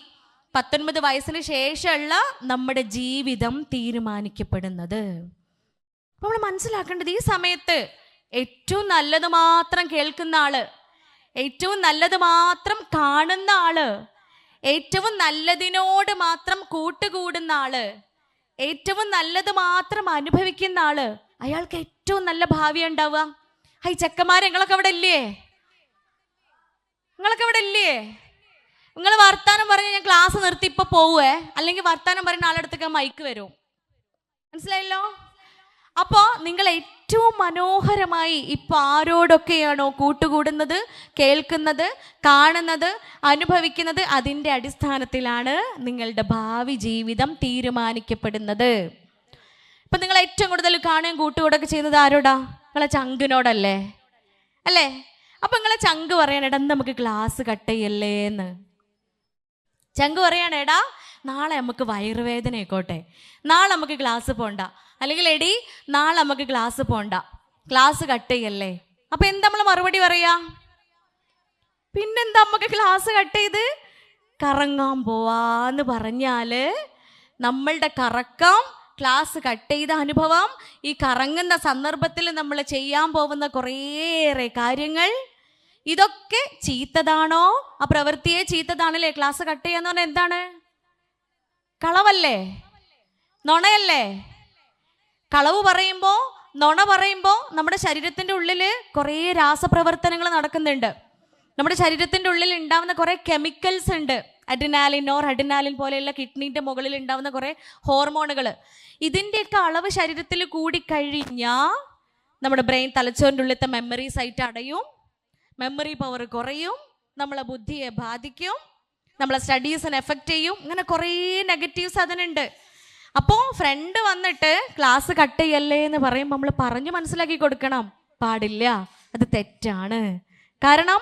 19 വയസ്സിന് ശേഷമുള്ള നമ്മുടെ ജീവിതം തീരുമാനിക്കപ്പെടുന്നത്. നമ്മൾ മനസ്സിലാക്കേണ്ടത്, ഈ സമയത്ത് ഏറ്റവും നല്ലത് മാത്രം കേൾക്കുന്ന ആള്, ഏറ്റവും നല്ലത് മാത്രം കാണുന്ന ആള്, ഏറ്റവും നല്ലതിനോട് മാത്രം കൂട്ടുകൂടുന്ന ആള്, ഏറ്റവും നല്ലത് മാത്രം അനുഭവിക്കുന്ന ആള്, അയാൾക്ക് ഏറ്റവും നല്ല ഭാവി ഉണ്ടാവുക. ഹൈ ചെക്കന്മാരെ, നിങ്ങളൊക്കെ അവിടെ ഇല്ലേ? നിങ്ങൾ വർത്താനം പറഞ്ഞ് ഞാൻ ക്ലാസ് നിർത്തി ഇപ്പൊ പോവേ, അല്ലെങ്കിൽ വർത്താനം പറയുന്ന ആളെടുത്തൊക്കെ മൈക്ക് വരും. മനസ്സിലായല്ലോ? അപ്പോ നിങ്ങൾ ഏറ്റവും മനോഹരമായി ഇപ്പൊ ആരോടൊക്കെയാണോ കൂട്ടുകൂടുന്നത്, കേൾക്കുന്നത്, കാണുന്നത്, അനുഭവിക്കുന്നത്, അതിൻ്റെ അടിസ്ഥാനത്തിലാണ് നിങ്ങളുടെ ഭാവി ജീവിതം തീരുമാനിക്കപ്പെടുന്നത്. ഇപ്പൊ നിങ്ങൾ ഏറ്റവും കൂടുതൽ കാണുകയും കൂട്ടുകൂടൊക്കെ ചെയ്യുന്നത് ആരോടാ? നിങ്ങളെ ചങ്കിനോടല്ലേ? അല്ലേ? അപ്പൊ നിങ്ങളെ ചങ്ക് പറയണ, എടാ നമുക്ക് ക്ലാസ് കട്ട് ചെയ്യല്ലേ എന്ന്. ചങ്ക് പറയാണ്, എടാ നാളെ നമുക്ക് വയറുവേദന ആയിക്കോട്ടെ, നാളെ നമുക്ക് ക്ലാസ് പോണ്ട, അല്ലെങ്കിൽ എടി നാളെ നമുക്ക് ക്ലാസ് പോണ്ട, ക്ലാസ് കട്ട് ചെയ്യല്ലേ. അപ്പൊ എന്താ നമ്മൾ മറുപടി പറയാ? പിന്നെന്താ നമുക്ക് ക്ലാസ് കട്ട് ചെയ്ത് കറങ്ങാൻ പോവാന്ന് പറഞ്ഞാല് നമ്മളുടെ കറക്കം, ക്ലാസ് കട്ട് ചെയ്ത അനുഭവം, ഈ കറങ്ങുന്ന സന്ദർഭത്തിൽ നമ്മൾ ചെയ്യാൻ പോകുന്ന കുറേയേറെ കാര്യങ്ങൾ, ഇതൊക്കെ ചീത്തതാണോ? ആ പ്രവൃത്തിയെ ചീത്തതാണല്ലേ? ക്ലാസ് കട്ട് ചെയ്യാന്ന് പറഞ്ഞാൽ എന്താണ്? കളവല്ലേ? നുണയല്ലേ? കളവ് പറയുമ്പോൾ, നുണ പറയുമ്പോൾ നമ്മുടെ ശരീരത്തിൻ്റെ ഉള്ളിൽ കുറേ രാസപ്രവർത്തനങ്ങൾ നടക്കുന്നുണ്ട്. നമ്മുടെ ശരീരത്തിൻ്റെ ഉള്ളിൽ ഉണ്ടാവുന്ന കുറേ കെമിക്കൽസ് ഉണ്ട്. അഡ്രിനാലിൻ, നോർ അഡ്രിനാലിൻ പോലെയുള്ള കിഡ്നീൻ്റെ മുകളിൽ ഉണ്ടാവുന്ന കുറേ ഹോർമോണുകൾ. ഇതിൻ്റെയൊക്കെ അളവ് ശരീരത്തിൽ കൂടിക്കഴിഞ്ഞാൽ നമ്മുടെ ബ്രെയിൻ, തലച്ചോറിൻ്റെ ഉള്ളിലത്തെ മെമ്മറി സൈറ്റ് അടയും, മെമ്മറി പവർ കുറയും, നമ്മളെ ബുദ്ധിയെ ബാധിക്കും, നമ്മളെ സ്റ്റഡീസിനെ എഫക്റ്റ് ചെയ്യും. ഇങ്ങനെ കുറേ നെഗറ്റീവ്സ് അതിനുണ്ട്. അപ്പോൾ ഫ്രണ്ട് വന്നിട്ട് ക്ലാസ് കട്ട് ചെയ്യല്ലേ എന്ന് പറയുമ്പോൾ നമ്മൾ പറഞ്ഞു മനസ്സിലാക്കി കൊടുക്കണം, പാടില്ല, അത് തെറ്റാണ്. കാരണം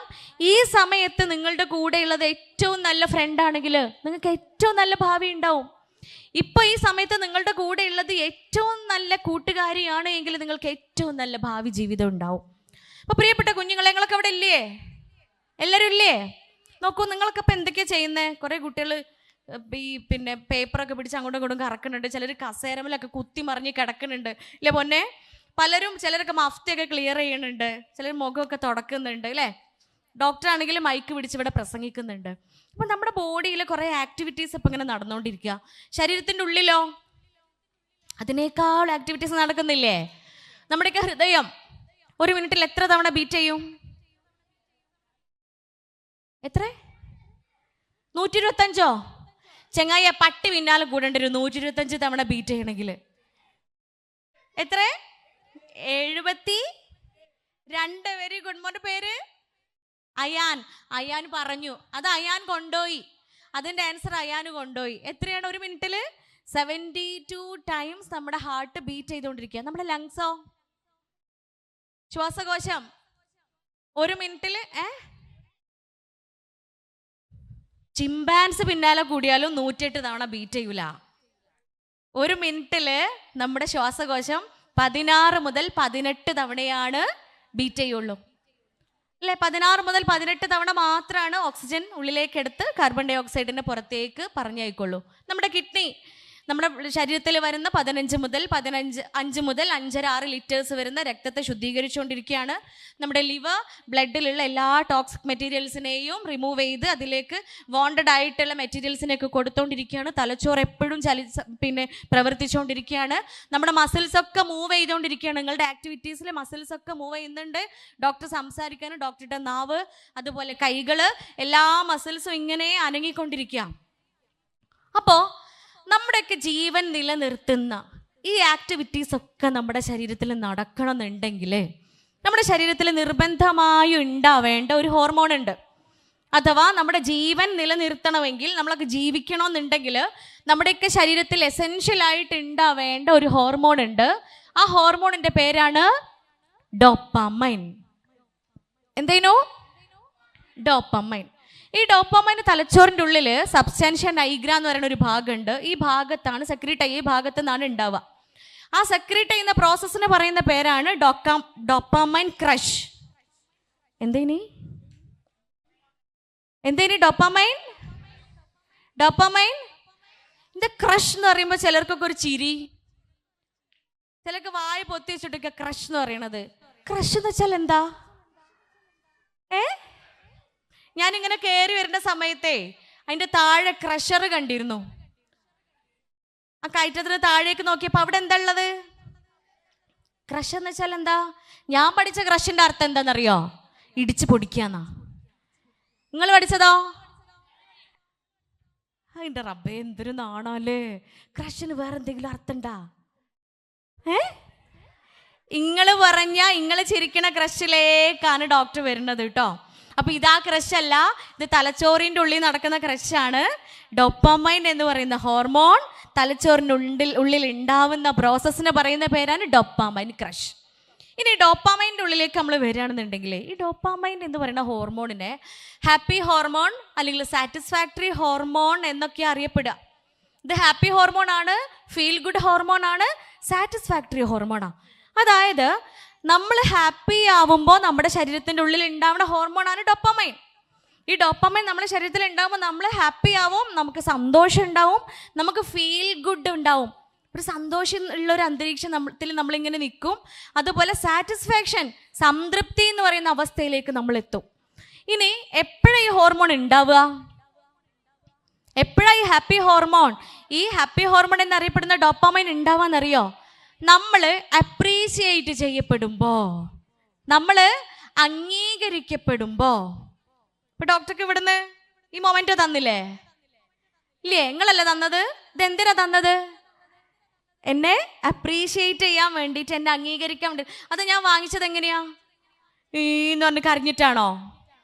ഈ സമയത്ത് നിങ്ങളുടെ കൂടെയുള്ളത് ഏറ്റവും നല്ല ഫ്രണ്ടാണെങ്കിൽ നിങ്ങൾക്ക് ഏറ്റവും നല്ല ഭാവി ഉണ്ടാവും. ഇപ്പോൾ ഈ സമയത്ത് നിങ്ങളുടെ കൂടെയുള്ളത് ഏറ്റവും നല്ല കൂട്ടുകാരിയാണ് എങ്കിൽ നിങ്ങൾക്ക് ഏറ്റവും നല്ല ഭാവി ജീവിതം ഉണ്ടാവും. അപ്പോൾ പ്രിയപ്പെട്ട കുഞ്ഞുങ്ങളെ, നിങ്ങളൊക്കെ അവിടെ ഇല്ലേ? എല്ലാവരും ഇല്ലേ? നോക്കൂ, നിങ്ങളൊക്കെ ഇപ്പം എന്തൊക്കെയാണ് ചെയ്യുന്നത്? കുറേ കുട്ടികൾ ഈ പേപ്പറൊക്കെ പിടിച്ച് അങ്ങോട്ടും ഇങ്ങോട്ടും കറക്കുന്നുണ്ട്. ചിലർ കസേരമലൊക്കെ കുത്തി മറിഞ്ഞ് കിടക്കുന്നുണ്ട്, ഇല്ലേ പൊന്നെ? പലരും, ചിലരൊക്കെ മഫ്തിയൊക്കെ ക്ലിയർ ചെയ്യുന്നുണ്ട്, ചിലർ മുഖമൊക്കെ തുടക്കുന്നുണ്ട്, അല്ലേ? ഡോക്ടറാണെങ്കിൽ മൈക്ക് പിടിച്ച് ഇവിടെ പ്രസംഗിക്കുന്നുണ്ട്. അപ്പം നമ്മുടെ ബോഡിയിൽ കുറേ ആക്ടിവിറ്റീസ് ഇപ്പം ഇങ്ങനെ നടന്നുകൊണ്ടിരിക്കുക. ശരീരത്തിൻ്റെ ഉള്ളിലോ അതിനേക്കാൾ ആക്ടിവിറ്റീസ് നടക്കുന്നില്ലേ? നമ്മുടെയൊക്കെ ഹൃദയം ഒരു മിനിറ്റിൽ എത്ര തവണ ബീറ്റ് ചെയ്യും? എത്ര? 125? ചെങ്ങായ പട്ടി പിന്നാലെ കൂടേണ്ടി വരും 125 തവണ ബീറ്റ് ചെയ്യണമെങ്കിൽ. എത്ര? 72. Very good. മോന്റെ പേര് അയാൻ. അയാൻ പറഞ്ഞു, അത് അയാൻ കൊണ്ടുപോയി. അതിൻ്റെ ആൻസർ അയാൻ കൊണ്ടുപോയി. എത്രയാണ് ഒരു മിനിറ്റിൽ? 72 ടൈംസ് നമ്മുടെ ഹാർട്ട് ബീറ്റ് ചെയ്തുകൊണ്ടിരിക്കുക. നമ്മുടെ ലങ്സോ, ശ്വാസകോശം ഒരു മിനിറ്റിൽ ചിമ്പാൻസ് പിന്നാലെ കൂടിയാലും 108 തവണ ബീറ്റ് ചെയ്യൂല. ഒരു മിനിറ്റിൽ നമ്മുടെ ശ്വാസകോശം 16 മുതൽ 18 തവണയാണ് ബീറ്റ് ചെയ്യുള്ളൂ, അല്ലേ? 16 മുതൽ 18 തവണ മാത്രമാണ് ഓക്സിജൻ ഉള്ളിലേക്ക് എടുത്ത് കാർബൺ ഡൈ ഓക്സൈഡിനെ പുറത്തേക്ക് പറഞ്ഞയക്കുള്ളൂ. നമ്മുടെ കിഡ്നി നമ്മുടെ ശരീരത്തിൽ വരുന്ന 5 മുതൽ 5.5 ലിറ്റേഴ്സ് വരുന്ന രക്തത്തെ ശുദ്ധീകരിച്ചുകൊണ്ടിരിക്കുകയാണ്. നമ്മുടെ ലിവർ ബ്ലഡിലുള്ള എല്ലാ ടോക്സിക് മെറ്റീരിയൽസിനെയും റിമൂവ് ചെയ്ത് അതിലേക്ക് വോണ്ടഡ് ആയിട്ടുള്ള മെറ്റീരിയൽസിനെയൊക്കെ കൊടുത്തുകൊണ്ടിരിക്കുകയാണ്. തലച്ചോറ് എപ്പോഴും പ്രവർത്തിച്ചുകൊണ്ടിരിക്കുകയാണ്. നമ്മുടെ മസിൽസൊക്കെ മൂവ് ചെയ്തുകൊണ്ടിരിക്കുകയാണ്. നിങ്ങളുടെ ആക്ടിവിറ്റീസിൽ മസിൽസൊക്കെ മൂവ് ചെയ്യുന്നുണ്ട്. ഡോക്ടർ സംസാരിക്കാനും ഡോക്ടറുടെ നാവ്, അതുപോലെ കൈകൾ, എല്ലാ മസിൽസും ഇങ്ങനെ അനങ്ങിക്കൊണ്ടിരിക്കുക. അപ്പോൾ നമ്മുടെയൊക്കെ ജീവൻ നിലനിർത്തുന്ന ഈ ആക്ടിവിറ്റീസ് ഒക്കെ നമ്മുടെ ശരീരത്തിൽ നടക്കണമെന്നുണ്ടെങ്കിൽ നമ്മുടെ ശരീരത്തിൽ നിർബന്ധമായും ഉണ്ടാവേണ്ട ഒരു ഹോർമോൺ ഉണ്ട്. അഥവാ നമ്മുടെ ജീവൻ നിലനിർത്തണമെങ്കിൽ, നമ്മളൊക്കെ ജീവിക്കണമെന്നുണ്ടെങ്കിൽ നമ്മുടെയൊക്കെ ശരീരത്തിൽ എസെൻഷ്യലായിട്ട് ഉണ്ടാവേണ്ട ഒരു ഹോർമോൺ ഉണ്ട്. ആ ഹോർമോണിൻ്റെ പേരാണ് ഡോപ്പാമൈൻ. എന്തേനു? ഡോപ്പാമൈൻ. ഈ ഡോപ്പാമൈൻ തലച്ചോറിൻ്റെ ഉള്ളിൽ സബ്സ്റ്റാൻഷ്യ നൈഗ്ര എന്ന് പറയുന്ന ഒരു ഭാഗമുണ്ട്. ഈ ഭാഗത്താണ് സെക്രീറ്റ്, ഈ ഭാഗത്ത് നിന്നാണ് ഉണ്ടാവുക. ആ സെക്രീറ്റ് ചെയ്യുന്ന പ്രോസസ്സിന് പറയുന്ന പേരാണ് ഡോപ്പാമൈൻ ക്രഷ്. എന്തേനി ഡോപ്പാമൈൻ? ഇത് ക്രഷ് എന്ന് പറയുമ്പോൾ ചിലർക്കൊക്കെ ഒരു ചിരി, ചിലർക്ക് വായ പൊത്തി വെച്ചിട്ടൊക്കെ ക്രഷ് എന്ന് പറയണത്. ക്രഷ് എന്ന് വെച്ചാൽ എന്താ? ഞാനിങ്ങനെ കയറി വരുന്ന സമയത്തെ അതിൻ്റെ താഴെ ക്രഷർ കണ്ടിരുന്നു. ആ കയറ്റത്തിന് താഴേക്ക് നോക്കിയപ്പോൾ അവിടെ എന്താ ഉള്ളത്? ക്രഷ് എന്ന് വെച്ചാൽ എന്താ? ഞാൻ പഠിച്ച ക്രഷിൻ്റെ അർത്ഥം എന്താണെന്നറിയോ? ഇടിച്ച് പൊടിക്കാന്നാ. നിങ്ങൾ പഠിച്ചതോ? അതിൻ്റെ റബ്ബേ, എന്തൊരു നാണല്ലേ! ക്രഷിന് വേറെ എന്തെങ്കിലും അർത്ഥം ഉണ്ടാ? നിങ്ങൾ ചിരിക്കണ ക്രഷിലേക്കാണ് ഡോക്ടർ വരുന്നത് കേട്ടോ. അപ്പോൾ ഇതാ ക്രഷ് അല്ല, ഇത് തലച്ചോറിൻ്റെ ഉള്ളിൽ നടക്കുന്ന ക്രഷാണ്. ഡോപ്പാമൈൻ എന്ന് പറയുന്ന ഹോർമോൺ തലച്ചോറിൻ്റെ ഉള്ളിൽ ഉണ്ടാവുന്ന പ്രോസസ്സിന് പറയുന്ന പേരാണ് ഡോപ്പാമൈൻ ക്രഷ്. ഇനി ഡോപ്പാമൈൻ്റെ ഉള്ളിലേക്ക് നമ്മൾ വരികയാണെന്നുണ്ടെങ്കിൽ, ഈ ഡോപ്പാമൈൻ എന്ന് പറയുന്ന ഹോർമോണിനെ ഹാപ്പി ഹോർമോൺ അല്ലെങ്കിൽ സാറ്റിസ്ഫാക്ടറി ഹോർമോൺ എന്നൊക്കെ അറിയപ്പെടുക. ഇത് ഹാപ്പി ഹോർമോൺ ആണ്, ഫീൽ ഗുഡ് ഹോർമോൺ ആണ്, സാറ്റിസ്ഫാക്ടറി ഹോർമോണാണ്. അതായത് നമ്മൾ ഹാപ്പി ആവുമ്പോൾ നമ്മുടെ ശരീരത്തിൻ്റെ ഉള്ളിൽ ഉണ്ടാവുന്ന ഹോർമോണാണ് ഡോപ്പാമൈൻ. ഈ ഡോപ്പാമൈൻ നമ്മുടെ ശരീരത്തിൽ ഉണ്ടാകുമ്പോൾ നമ്മൾ ഹാപ്പി ആവും, നമുക്ക് സന്തോഷം ഉണ്ടാവും, നമുക്ക് ഫീൽ ഗുഡ് ഉണ്ടാവും, ഒരു സന്തോഷം ഉള്ള ഒരു അന്തരീക്ഷത്തിൽ നമ്മളിങ്ങനെ നിൽക്കും. അതുപോലെ സാറ്റിസ്ഫാക്ഷൻ, സംതൃപ്തി എന്ന് പറയുന്ന അവസ്ഥയിലേക്ക് നമ്മൾ എത്തും. ഇനി എപ്പോഴാണ് ഈ ഹോർമോൺ ഉണ്ടാവുക? എപ്പോഴാണ് ഈ ഹാപ്പി ഹോർമോൺ എന്നറിയപ്പെടുന്ന ഡോപ്പാമൈൻ ഉണ്ടാവാന്നറിയോ? നമ്മൾ അപ്രീഷിയേറ്റ് ചെയ്യപ്പെടുമ്പോൾ, നമ്മൾ അംഗീകരിക്കപ്പെടുമ്പോൾ, ഇപ്പൊ ഡോക്ടർക്ക് ഇവിടുന്ന് ഈ മൊമെന്റോ തന്നില്ലേ? ഇല്ലേ? നിങ്ങളല്ലേ തന്നത്? ഇതെന്തിനാ തന്നത്? എന്നെ അപ്രീഷിയേറ്റ് ചെയ്യാൻ വേണ്ടിയിട്ട്, എന്നെ അംഗീകരിക്കാൻ വേണ്ടി. അത് ഞാൻ വാങ്ങിച്ചത് എങ്ങനെയാ? എന്ന് പറഞ്ഞ് കരഞ്ഞിട്ടാണോ?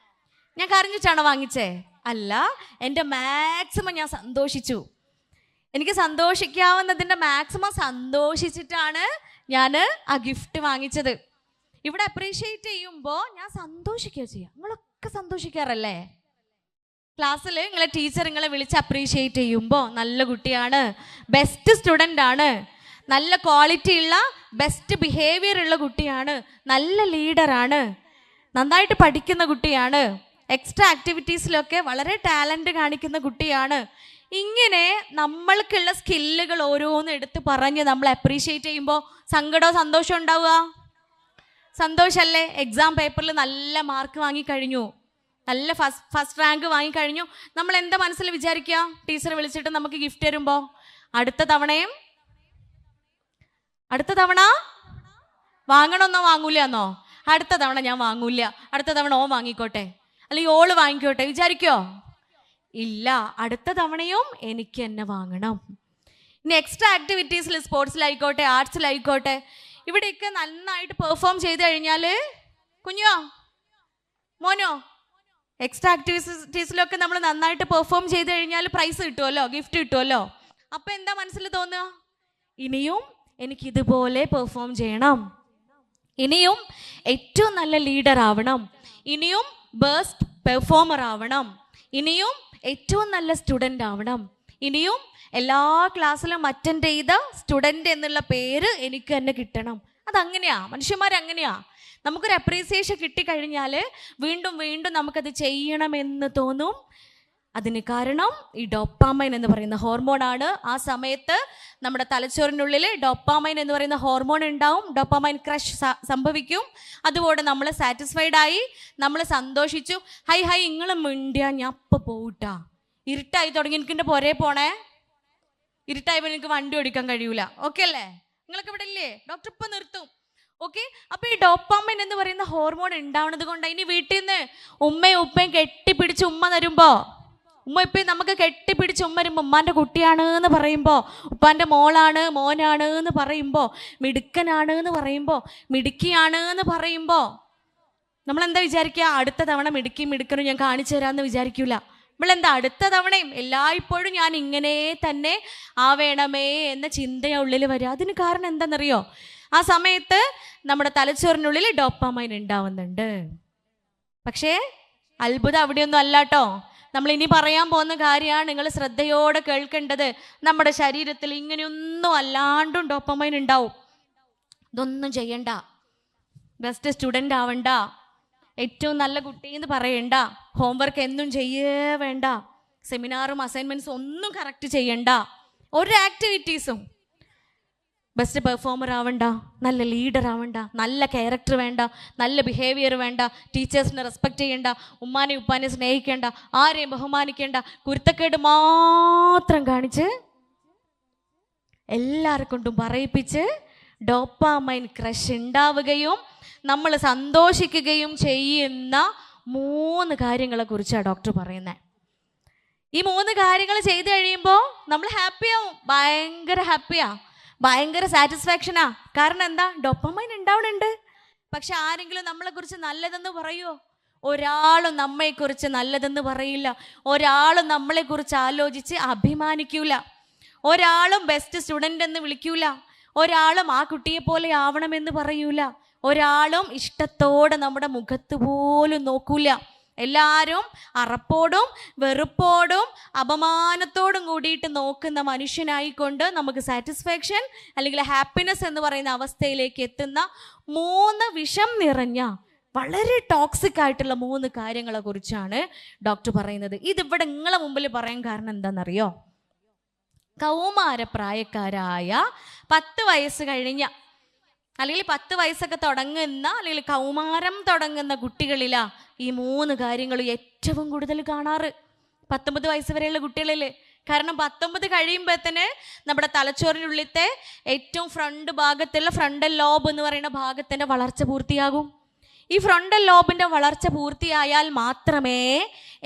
ഞാൻ കരഞ്ഞിട്ടാണോ വാങ്ങിച്ചേ? അല്ല, എൻ്റെ മാക്സിമം ഞാൻ സന്തോഷിച്ചു. എനിക്ക് സന്തോഷിക്കാവുന്നതിൻ്റെ മാക്സിമം സന്തോഷിച്ചിട്ടാണ് ഞാൻ ആ ഗിഫ്റ്റ് വാങ്ങിച്ചത്. ഇവിടെ അപ്രീഷിയേറ്റ് ചെയ്യുമ്പോൾ ഞാൻ സന്തോഷിക്കുക ചെയ്യാം. നിങ്ങളൊക്കെ സന്തോഷിക്കാറല്ലേ? ക്ലാസ്സിൽ നിങ്ങളെ ടീച്ചർ നിങ്ങളെ വിളിച്ച് അപ്രീഷിയേറ്റ് ചെയ്യുമ്പോൾ നല്ല കുട്ടിയാണ്, ബെസ്റ്റ് സ്റ്റുഡൻ്റ് ആണ്, നല്ല ക്വാളിറ്റി ഉള്ള ബെസ്റ്റ് ബിഹേവിയർ ഉള്ള കുട്ടിയാണ്, നല്ല ലീഡറാണ്, നന്നായിട്ട് പഠിക്കുന്ന കുട്ടിയാണ്, എക്സ്ട്രാ ആക്ടിവിറ്റീസിലൊക്കെ വളരെ ടാലൻറ്റ് കാണിക്കുന്ന കുട്ടിയാണ്, ഇങ്ങനെ നമ്മൾക്കുള്ള സ്കില്ലുകൾ ഓരോന്നും എടുത്ത് പറഞ്ഞ് നമ്മൾ അപ്രീഷിയേറ്റ് ചെയ്യുമ്പോൾ സങ്കടമോ സന്തോഷമോ ഉണ്ടാവുക? സന്തോഷമല്ലേ? എക്സാം പേപ്പറിൽ നല്ല മാർക്ക് വാങ്ങിക്കഴിഞ്ഞു, നല്ല ഫസ്റ്റ് റാങ്ക് വാങ്ങിക്കഴിഞ്ഞു, നമ്മൾ എന്താ മനസ്സിൽ വിചാരിക്കുക? ടീച്ചർ വിളിച്ചിട്ട് നമുക്ക് ഗിഫ്റ്റ് തരുമ്പോൾ അടുത്ത തവണ വാങ്ങണമെന്നോ വാങ്ങൂലെന്നോ? അടുത്ത തവണ ഞാൻ വാങ്ങൂല, അടുത്ത തവണ ഓൻ വാങ്ങിക്കോട്ടെ അല്ലെങ്കിൽ ഓള് വാങ്ങിക്കോട്ടെ വിചാരിക്കോ? ഇല്ല, അടുത്ത തവണയും എനിക്ക് എന്നെ വാങ്ങണം. ഇനി എക്സ്ട്രാ ആക്ടിവിറ്റീസിൽ, സ്പോർട്സിലായിക്കോട്ടെ, ആർട്സിലായിക്കോട്ടെ, ഇവിടെയൊക്കെ നന്നായിട്ട് പെർഫോം ചെയ്ത് കഴിഞ്ഞാൽ, കുഞ്ഞോ മോനോ, എക്സ്ട്രാ ആക്ടിവിറ്റീസിലൊക്കെ നമ്മൾ നന്നായിട്ട് പെർഫോം ചെയ്ത് കഴിഞ്ഞാൽ പ്രൈസ് കിട്ടുമല്ലോ, ഗിഫ്റ്റ് കിട്ടുമല്ലോ. അപ്പം എന്താ മനസ്സിൽ തോന്നുക? ഇനിയും എനിക്ക് ഇതുപോലെ പെർഫോം ചെയ്യണം, ഇനിയും ഏറ്റവും നല്ല ലീഡർ ആവണം, ഇനിയും ബെസ്റ്റ് പെർഫോമർ ആവണം, ഇനിയും ഏറ്റവും നല്ല സ്റ്റുഡൻ്റ് ആവണം, ഇനിയും എല്ലാ ക്ലാസ്സിലും അറ്റൻഡ് ചെയ്ത സ്റ്റുഡൻ്റ് എന്നുള്ള പേര് എനിക്ക് തന്നെ കിട്ടണം. അതങ്ങനെയാ, മനുഷ്യന്മാരങ്ങനെയാ. നമുക്കൊരു അപ്രീസിയേഷൻ കിട്ടിക്കഴിഞ്ഞാൽ വീണ്ടും വീണ്ടും നമുക്കത് ചെയ്യണമെന്ന് തോന്നും. അതിന് കാരണം ഈ ഡോപ്പാമൈൻ എന്ന് പറയുന്ന ഹോർമോണാണ്. ആ സമയത്ത് നമ്മുടെ തലച്ചോറിനുള്ളിൽ ഡോപ്പാമൈൻ എന്ന് പറയുന്ന ഹോർമോൺ ഉണ്ടാവും. ഡോപ്പാമൈൻ ക്രഷ് സംഭവിക്കും. അതുപോലെ നമ്മൾ സാറ്റിസ്ഫൈഡ് ആയി, നമ്മൾ സന്തോഷിച്ചു. ഹൈ നിങ്ങൾ മിണ്ടിയാ ഞാൻ അപ്പം പോട്ടാ, ഇരുട്ടായി തുടങ്ങി, എനിക്ക് എൻ്റെ പുറേ പോണേ, ഇരുട്ടായപ്പോൾ എനിക്ക് വണ്ടി ഓടിക്കാൻ കഴിയൂല. ഓക്കെ അല്ലേ? നിങ്ങളൊക്കെ ഇവിടെ ഇല്ലേ? ഡോക്ടർ ഇപ്പം നിർത്തും. ഓക്കെ, അപ്പൊ ഈ ഡോപ്പാമൈൻ എന്ന് പറയുന്ന ഹോർമോൺ ഉണ്ടാവുന്നത് കൊണ്ട് ഇനി വീട്ടിൽ നിന്ന് ഉമ്മയും ഉപ്പയും കെട്ടിപ്പിടിച്ച് ഉമ്മ തരുമ്പോ, ഉമ്മ ഇപ്പം നമുക്ക് കെട്ടിപ്പിടിച്ച് ഉമ്മ വരുമ്പോൾ ഉമ്മാൻ്റെ കുട്ടിയാണ് എന്ന് പറയുമ്പോൾ, ഉപ്പാൻ്റെ മോളാണ് മോനാണ് എന്ന് പറയുമ്പോൾ, മിടുക്കനാണ് എന്ന് പറയുമ്പോൾ, മിടുക്കിയാണ് എന്ന് പറയുമ്പോൾ നമ്മളെന്താ വിചാരിക്കുക? അടുത്ത തവണ മിടുക്കനും ഞാൻ കാണിച്ചു തരാമെന്ന് വിചാരിക്കൂല. നമ്മളെന്താ അടുത്ത തവണയും എല്ലായ്പ്പോഴും ഞാൻ ഇങ്ങനെ തന്നെ ആവേണമേ എന്ന ചിന്തയാ ഉള്ളിൽ വരിക. അതിന് കാരണം എന്താണെന്നറിയോ? ആ സമയത്ത് നമ്മുടെ തലച്ചോറിനുള്ളിൽ ഡോപ്പാമൈൻ ഉണ്ടാവുന്നുണ്ട്. പക്ഷേ അത്ഭുതം അവിടെയൊന്നും അല്ല കേട്ടോ. നമ്മൾ ഇനി പറയാൻ പോകുന്ന കാര്യമാണ് നിങ്ങൾ ശ്രദ്ധയോടെ കേൾക്കേണ്ടത്. നമ്മുടെ ശരീരത്തിൽ ഇങ്ങനെയൊന്നും അല്ലാണ്ടും ഡോപ്പാമൈൻ ഉണ്ടാവും. ഇതൊന്നും ചെയ്യണ്ട, ബെസ്റ്റ് സ്റ്റുഡൻ്റ് ആവണ്ട, ഏറ്റവും നല്ല കുട്ടി എന്ന് പറയണ്ട, ഹോംവർക്ക് എന്നും ചെയ്യേ വേണ്ട, സെമിനാറും അസൈൻമെൻറ്റ്സും ഒന്നും കറക്റ്റ് ചെയ്യണ്ട, ഒരു ആക്ടിവിറ്റീസും. ബെസ്റ്റ് പെർഫോമർ ആവണ്ട, നല്ല ലീഡർ ആവണ്ട, നല്ല ക്യാരക്ടർ വേണ്ട, നല്ല ബിഹേവിയർ വേണ്ട, ടീച്ചേഴ്സിനെ റെസ്പെക്റ്റ് ചെയ്യണ്ട, ഉമ്മാനെ ഉപ്പാനെ സ്നേഹിക്കേണ്ട, ആരെയും ബഹുമാനിക്കേണ്ട, കുരുത്തക്കേട് മാത്രം കാണിച്ച് എല്ലാവരെ കൊണ്ടും പറയിപ്പിച്ച് ഡോപ്പാമൈൻ ക്രഷ് ഉണ്ടാവുകയും നമ്മൾ സന്തോഷിക്കുകയും ചെയ്യുന്ന 3 കാര്യങ്ങളെ കുറിച്ചാണ് ഡോക്ടർ പറയുന്നത്. ഈ 3 കാര്യങ്ങൾ ചെയ്തു കഴിയുമ്പോൾ നമ്മൾ ഹാപ്പിയാവും, ഭയങ്കര ഹാപ്പിയാ, ഭയങ്കര സാറ്റിസ്ഫാക്ഷനാ. കാരണം എന്താ? ഡോപ്പാമൈൻ ഉണ്ടാവണുണ്ട്. പക്ഷെ ആരെങ്കിലും നമ്മളെക്കുറിച്ച് നല്ലതെന്ന് പറയുമോ? ഒരാളും നമ്മളെക്കുറിച്ച് നല്ലതെന്ന് പറയില്ല. ഒരാളും നമ്മളെക്കുറിച്ച് ആലോചിച്ച് അഭിമാനിക്കൂല. ഒരാളും ബെസ്റ്റ് സ്റ്റുഡൻ്റ് എന്ന് വിളിക്കൂല. ഒരാളും ആ കുട്ടിയെ പോലെ ആവണമെന്ന് പറയൂല. ഒരാളും ഇഷ്ടത്തോടെ നമ്മുടെ മുഖത്ത് പോലും നോക്കൂല. എല്ലാവരും അറപ്പോടും വെറുപ്പോടും അപമാനത്തോടും കൂടിയിട്ട് നോക്കുന്ന മനുഷ്യനായിക്കൊണ്ട് നമുക്ക് സാറ്റിസ്ഫാക്ഷൻ അല്ലെങ്കിൽ ഹാപ്പിനെസ് എന്ന് പറയുന്ന അവസ്ഥയിലേക്ക് എത്തുന്ന 3 വിഷം നിറഞ്ഞ വളരെ ടോക്സിക് ആയിട്ടുള്ള 3 കാര്യങ്ങളെ കുറിച്ചാണ് ഡോക്ടർ പറയുന്നത്. ഇതിവിടെ നിങ്ങളെ മുമ്പിൽ പറയാൻ കാരണം എന്താണെന്നറിയോ? കൗമാരപ്രായക്കാരായ 10 വയസ്സ് കഴിഞ്ഞ അല്ലെങ്കിൽ 10 വയസ്സൊക്കെ തുടങ്ങുന്ന അല്ലെങ്കിൽ കൗമാരം തുടങ്ങുന്ന കുട്ടികളിലാ ഈ 3 കാര്യങ്ങൾ ഏറ്റവും കൂടുതൽ കാണാറ്. 19 വയസ്സ് വരെയുള്ള കുട്ടികളിൽ. കാരണം 19 കഴിയുമ്പോഴത്തേന് നമ്മുടെ തലച്ചോറിനുള്ളിലത്തെ ഏറ്റവും ഫ്രണ്ട് ഭാഗത്തുള്ള ഫ്രണ്ടൽ ലോബ് എന്ന് പറയുന്ന ഭാഗത്തിൻ്റെ വളർച്ച പൂർത്തിയാകും. ഈ ഫ്രണ്ടൽ ലോബിൻ്റെ വളർച്ച പൂർത്തിയായാൽ മാത്രമേ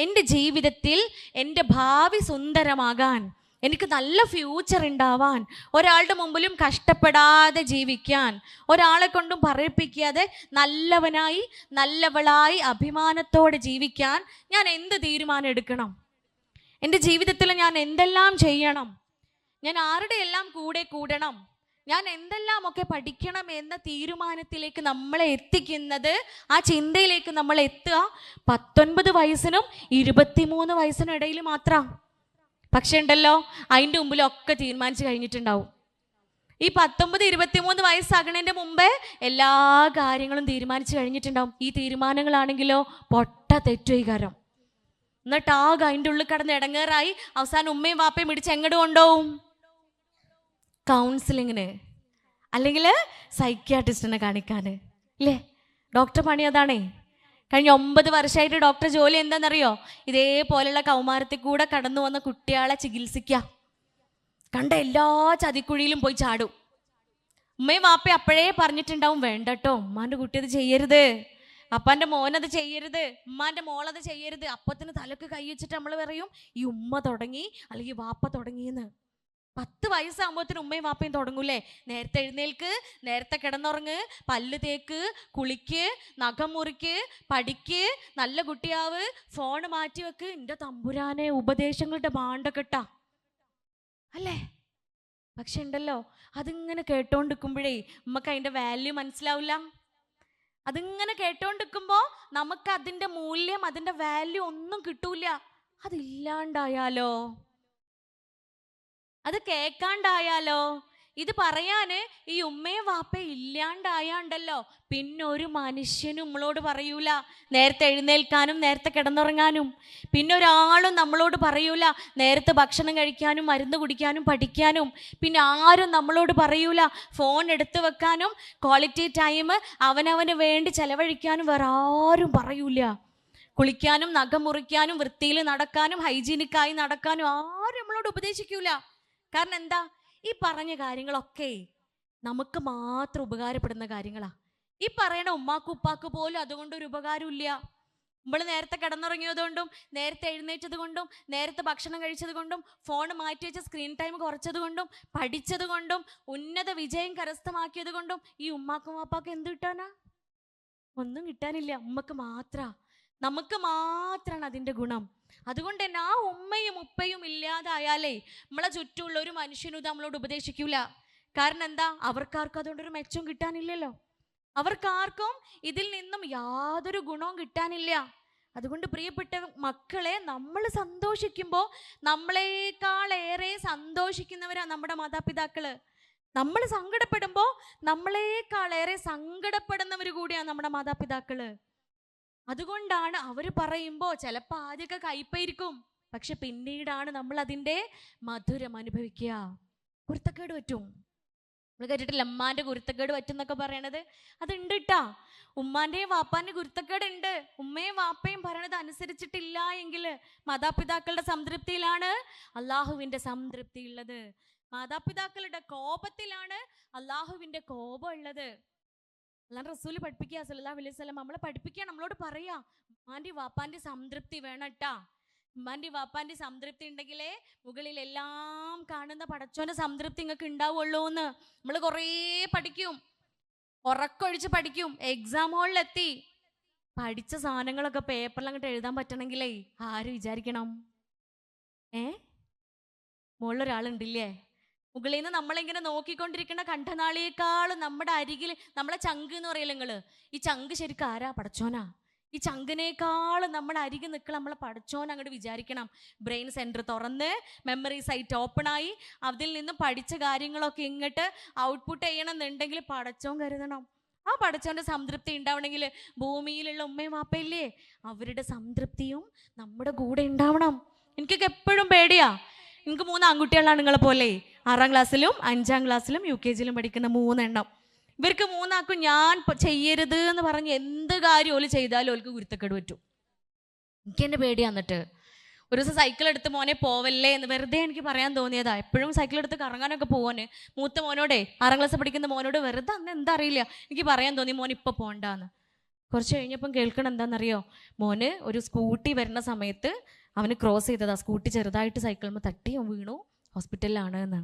എൻ്റെ ജീവിതത്തിൽ എൻ്റെ ഭാവി സുന്ദരമാകാൻ, എനിക്ക് നല്ല ഫ്യൂച്ചർ ഉണ്ടാവാൻ, ഒരാളുടെ മുമ്പിലും കഷ്ടപ്പെടാതെ ജീവിക്കാൻ, ഒരാളെ കൊണ്ടും പറയിപ്പിക്കാതെ നല്ലവനായി നല്ലവളായി അഭിമാനത്തോടെ ജീവിക്കാൻ ഞാൻ എന്ത് തീരുമാനം എടുക്കണം? എൻ്റെ ജീവിതത്തിൽ ഞാൻ എന്തെല്ലാം ചെയ്യണം? ഞാൻ ആരുടെ എല്ലാം കൂടെ കൂടണം? ഞാൻ എന്തെല്ലാമൊക്കെ പഠിക്കണം എന്ന തീരുമാനത്തിലേക്ക് നമ്മളെ എത്തിക്കുന്നത്, ആ ചിന്തയിലേക്ക് നമ്മൾ എത്തുക 19 വയസ്സിനും 23 വയസ്സിനും ഇടയിൽ മാത്രം. പക്ഷെ ഉണ്ടല്ലോ, അതിൻ്റെ മുമ്പിലൊക്കെ തീരുമാനിച്ചു കഴിഞ്ഞിട്ടുണ്ടാവും. ഈ 19-23 വയസ്സാകണതിൻ്റെ മുമ്പേ എല്ലാ കാര്യങ്ങളും തീരുമാനിച്ചു കഴിഞ്ഞിട്ടുണ്ടാവും. ഈ തീരുമാനങ്ങളാണെങ്കിലോ പൊട്ട തെറ്റുകാരം. എന്നിട്ട് ആകെ അതിൻ്റെ ഉള്ളിൽ കിടന്ന് ഇടങ്ങേറായി അവസാനം ഉമ്മയും വാപ്പയും പിടിച്ച് എങ്ങോട്ട് കൊണ്ടുപോകും? കൗൺസിലിങ്ങിന്, അല്ലെങ്കിൽ സൈക്യാട്രിസ്റ്റിനെ കാണിക്കാൻ. ഇല്ലേ? ഡോക്ടർ പണി അതാണേ. കഴിഞ്ഞ 9 വർഷമായിട്ട് ഡോക്ടർ ജോലി എന്താണെന്നറിയോ? ഇതേപോലെയുള്ള കൗമാരത്തിൽ കൂടെ കടന്നു വന്ന കുട്ടികളെ ചികിത്സിക്കുക. കണ്ട എല്ലാ ചതിക്കുഴിയിലും പോയി ചാടും. ഉമ്മയും വാപ്പയും അപ്പോഴേ പറഞ്ഞിട്ടുണ്ടാവും, വേണ്ട കേട്ടോ, ഉമ്മാൻ്റെ കുട്ടി അത് ചെയ്യരുത്, അപ്പാൻ്റെ മോനത് ചെയ്യരുത്, ഉമ്മാൻ്റെ മോളത് ചെയ്യരുത്. അപ്പത്തിന് തലക്ക് കൈ വെച്ചിട്ട് നമ്മൾ പറയും ഈ ഉമ്മ തുടങ്ങി അല്ലെങ്കിൽ വാപ്പ തുടങ്ങിയെന്ന്. 10 വയസ്സാകുമ്പോഴത്തേന് ഉമ്മയും വാപ്പയും തുടങ്ങൂലേ, നേരത്തെ എഴുന്നേൽക്ക്, നേരത്തെ കിടന്നുറങ്ങ്, പല്ല് തേക്ക്, കുളിക്ക്, നഖം മുറിക്ക്, പഠിക്ക്, നല്ല കുട്ടിയാവ്, ഫോൺ മാറ്റി വെക്ക്. എൻ്റെ തമ്പുരാനെ, ഉപദേശങ്ങളുടെ ഭാണ്ഡക്കെട്ടാ അല്ലേ? പക്ഷെ ഉണ്ടല്ലോ, അതിങ്ങനെ കേട്ടോണ്ടിരിക്കുമ്പോഴേ നമുക്ക് അതിൻ്റെ വാല്യൂ മനസ്സിലാവില്ല. അതിങ്ങനെ കേട്ടോണ്ടിരിക്കുമ്പോൾ നമുക്ക് അതിൻ്റെ മൂല്യം, അതിൻ്റെ വാല്യൂ ഒന്നും കിട്ടൂല. അതില്ലാണ്ടായാലോ, അത് കേൾക്കാണ്ടായാലോ, ഇത് പറയാന് ഈ ഉമ്മയും വാപ്പയും ഇല്ലാണ്ടായാണ്ടല്ലോ പിന്നെ ഒരു മനുഷ്യനും നമ്മളോട് പറയൂല നേരത്തെ എഴുന്നേൽക്കാനും നേരത്തെ കിടന്നുറങ്ങാനും. പിന്നെ ഒരാളും നമ്മളോട് പറയൂല നേരത്തെ ഭക്ഷണം കഴിക്കാനും മരുന്ന് കുടിക്കാനും പഠിക്കാനും. പിന്നെ ആരും നമ്മളോട് പറയൂല ഫോൺ എടുത്തു വെക്കാനും ക്വാളിറ്റി ടൈം അവനവന് വേണ്ടി ചെലവഴിക്കാനും വേറെ ആരും പറയൂല. കുളിക്കാനും നഖം മുറിക്കാനും വൃത്തിയിൽ നടക്കാനും ഹൈജീനിക്കായി നടക്കാനും ആരും നമ്മളോട് ഉപദേശിക്കൂല. കാരണം എന്താ? ഈ പറഞ്ഞ കാര്യങ്ങളൊക്കെ നമുക്ക് മാത്രം ഉപകാരപ്പെടുന്ന കാര്യങ്ങളാ. ഈ പറയണ ഉമ്മാക്കും ഉപ്പാക്ക് പോലും അതുകൊണ്ടൊരു ഉപകാരമില്ല. നമ്മൾ നേരത്തെ കിടന്നുറങ്ങിയതുകൊണ്ടും നേരത്തെ എഴുന്നേറ്റത് കൊണ്ടും നേരത്തെ ഭക്ഷണം കഴിച്ചത് കൊണ്ടും ഫോൺ മാറ്റി വെച്ച സ്ക്രീൻ ടൈം കുറച്ചത് കൊണ്ടും പഠിച്ചത് കൊണ്ടും ഉന്നത വിജയം കരസ്ഥമാക്കിയത് കൊണ്ടും ഈ ഉമ്മാക്കും വാപ്പാക്കും എന്ത് കിട്ടാനാ? ഒന്നും കിട്ടാനില്ല. നമുക്ക് മാത്രമാണ് അതിൻ്റെ ഗുണം. അതുകൊണ്ട് തന്നെ ആ ഉമ്മയും ഉപ്പയും ഇല്ലാതായാലേ നമ്മളെ ചുറ്റുമുള്ള ഒരു മനുഷ്യനും ഇത് നമ്മളോട് ഉപദേശിക്കൂല. കാരണം എന്താ? അവർക്കാർക്കും അതുകൊണ്ടൊരു മെച്ചം കിട്ടാനില്ലല്ലോ. അവർക്കാർക്കും ഇതിൽ നിന്നും യാതൊരു ഗുണവും കിട്ടാനില്ല. അതുകൊണ്ട് പ്രിയപ്പെട്ട മക്കളെ, നമ്മൾ സന്തോഷിക്കുമ്പോൾ നമ്മളെക്കാളേറെ സന്തോഷിക്കുന്നവരാ നമ്മുടെ മാതാപിതാക്കള്. നമ്മൾ സങ്കടപ്പെടുമ്പോൾ നമ്മളെക്കാളേറെ സങ്കടപ്പെടുന്നവർ കൂടിയാണ് നമ്മുടെ മാതാപിതാക്കള്. അതുകൊണ്ടാണ് അവർ പറയുമ്പോൾ ചിലപ്പോൾ ആദ്യമൊക്കെ കയ്പായിരിക്കും, പക്ഷെ പിന്നീടാണ് നമ്മൾ അതിൻ്റെ മധുരം അനുഭവിക്കുക. കുരുത്തക്കേട് പറ്റും. നമ്മൾ കേട്ടിട്ടില്ല ഉമ്മാൻ്റെ കുരുത്തക്കേട് പറ്റും എന്നൊക്കെ പറയണത്? അതുണ്ട് കേട്ടാ. ഉമ്മാൻ്റെയും വാപ്പാൻ്റെയും കുരുത്തക്കേടുണ്ട്. ഉമ്മയും വാപ്പയും പറയണത് അനുസരിച്ചിട്ടില്ല എങ്കിൽ മാതാപിതാക്കളുടെ സംതൃപ്തിയിലാണ് അള്ളാഹുവിൻ്റെ സംതൃപ്തി ഉള്ളത്. മാതാപിതാക്കളുടെ കോപത്തിലാണ് അള്ളാഹുവിൻ്റെ കോപം ഉള്ളത്. അല്ലാണ്ട് റസൂല് പഠിപ്പിക്കുക സല്ലല്ലാഹു അലൈഹി വസല്ലം നമ്മളെ പഠിപ്പിക്കുക, നമ്മളോട് പറയാ ഉമ്മാൻ്റെ വാപ്പാൻ്റെ സംതൃപ്തി വേണട്ടാ. ഉമ്മാൻ്റെ വാപ്പാൻ്റെ സംതൃപ്തി ഉണ്ടെങ്കിലേ മുകളിൽ എല്ലാം കാണുന്ന പടച്ചോന്റെ സംതൃപ്തി നിങ്ങൾക്ക് ഉണ്ടാവുള്ളൂ എന്ന്. നമ്മൾ കുറേ പഠിക്കും, ഉറക്കൊഴിച്ച് പഠിക്കും. എക്സാം ഹോളിലെത്തി പഠിച്ച സാധനങ്ങളൊക്കെ പേപ്പറിൽ അങ്ങോട്ട് എഴുതാൻ പറ്റണമെങ്കിലേ ആര് വിചാരിക്കണം? മുകളിലൊരാളുണ്ടില്ലേ? മുകളിൽ നിന്ന് നമ്മളിങ്ങനെ നോക്കിക്കൊണ്ടിരിക്കുന്ന കണ്ഠനാളിയേക്കാളും നമ്മുടെ അരികിൽ നമ്മളെ ചങ്ക് എന്ന് പറയില്ല നിങ്ങള്, ഈ ചങ്ക് ശരിക്കും ആരാ? പടച്ചോനാ. ഈ ചങ്കിനേക്കാളും നമ്മുടെ അരികിൽ നിൽക്കണം നമ്മളെ പടച്ചോൻ അങ്ങോട്ട് വിചാരിക്കണം. ബ്രെയിൻ സെൻറ്റർ തുറന്ന് മെമ്മറി സൈറ്റ് ഓപ്പണായി അതിൽ നിന്ന് പഠിച്ച കാര്യങ്ങളൊക്കെ ഇങ്ങോട്ട് ഔട്ട്പുട്ട് ചെയ്യണം എന്നുണ്ടെങ്കിൽ പടച്ചോൻ കരുതണം. ആ പടച്ചോൻ്റെ സംതൃപ്തി ഉണ്ടാവണമെങ്കിൽ ഭൂമിയിലുള്ള ഉമ്മയും വാപ്പയില്ലേ അവരുടെ സംതൃപ്തിയും നമ്മുടെ കൂടെ ഉണ്ടാവണം. എനിക്കൊക്കെ എപ്പോഴും പേടിയാ. എനിക്ക് 3 ആൺകുട്ടികളാണ് നിങ്ങളെ പോലെ. 6ാം ക്ലാസ്സിലും 5ാം ക്ലാസ്സിലും UKG പഠിക്കുന്ന 3 എണ്ണം. ഇവർക്ക് 3 ആക്കും ഞാൻ ചെയ്യരുത് എന്ന് പറഞ്ഞ് എന്ത് കാര്യം ഓല് ചെയ്താലും ഓൽക്ക് കുരുത്തക്കേട് പറ്റും. എനിക്ക് എൻ്റെ പേടിയാ. എന്നിട്ട് ഒരു ദിവസം സൈക്കിൾ എടുത്ത് മോനെ പോവല്ലേ എന്ന് വെറുതെ എനിക്ക് പറയാൻ തോന്നിയതാ. എപ്പോഴും സൈക്കിൾ എടുത്ത് കറങ്ങാനൊക്കെ പോവാന് മൂത്ത മോനോടെ 6ാം ക്ലാസ് പഠിക്കുന്ന മോനോട് വെറുതെ അന്ന് എന്താ അറിയില്ല എനിക്ക് പറയാൻ തോന്നി, മോൻ ഇപ്പം പോണ്ടാന്ന്. കുറച്ച് കഴിഞ്ഞപ്പം കേൾക്കണം എന്താണെന്നറിയോ, മോന് ഒരു സ്കൂട്ടി വരുന്ന സമയത്ത് അവന് ക്രോസ് ചെയ്തതാ, സ്കൂട്ടി ചെറുതായിട്ട് സൈക്കിളിൽ തട്ടി വീണു, ഹോസ്പിറ്റലിലാണ് എന്ന്.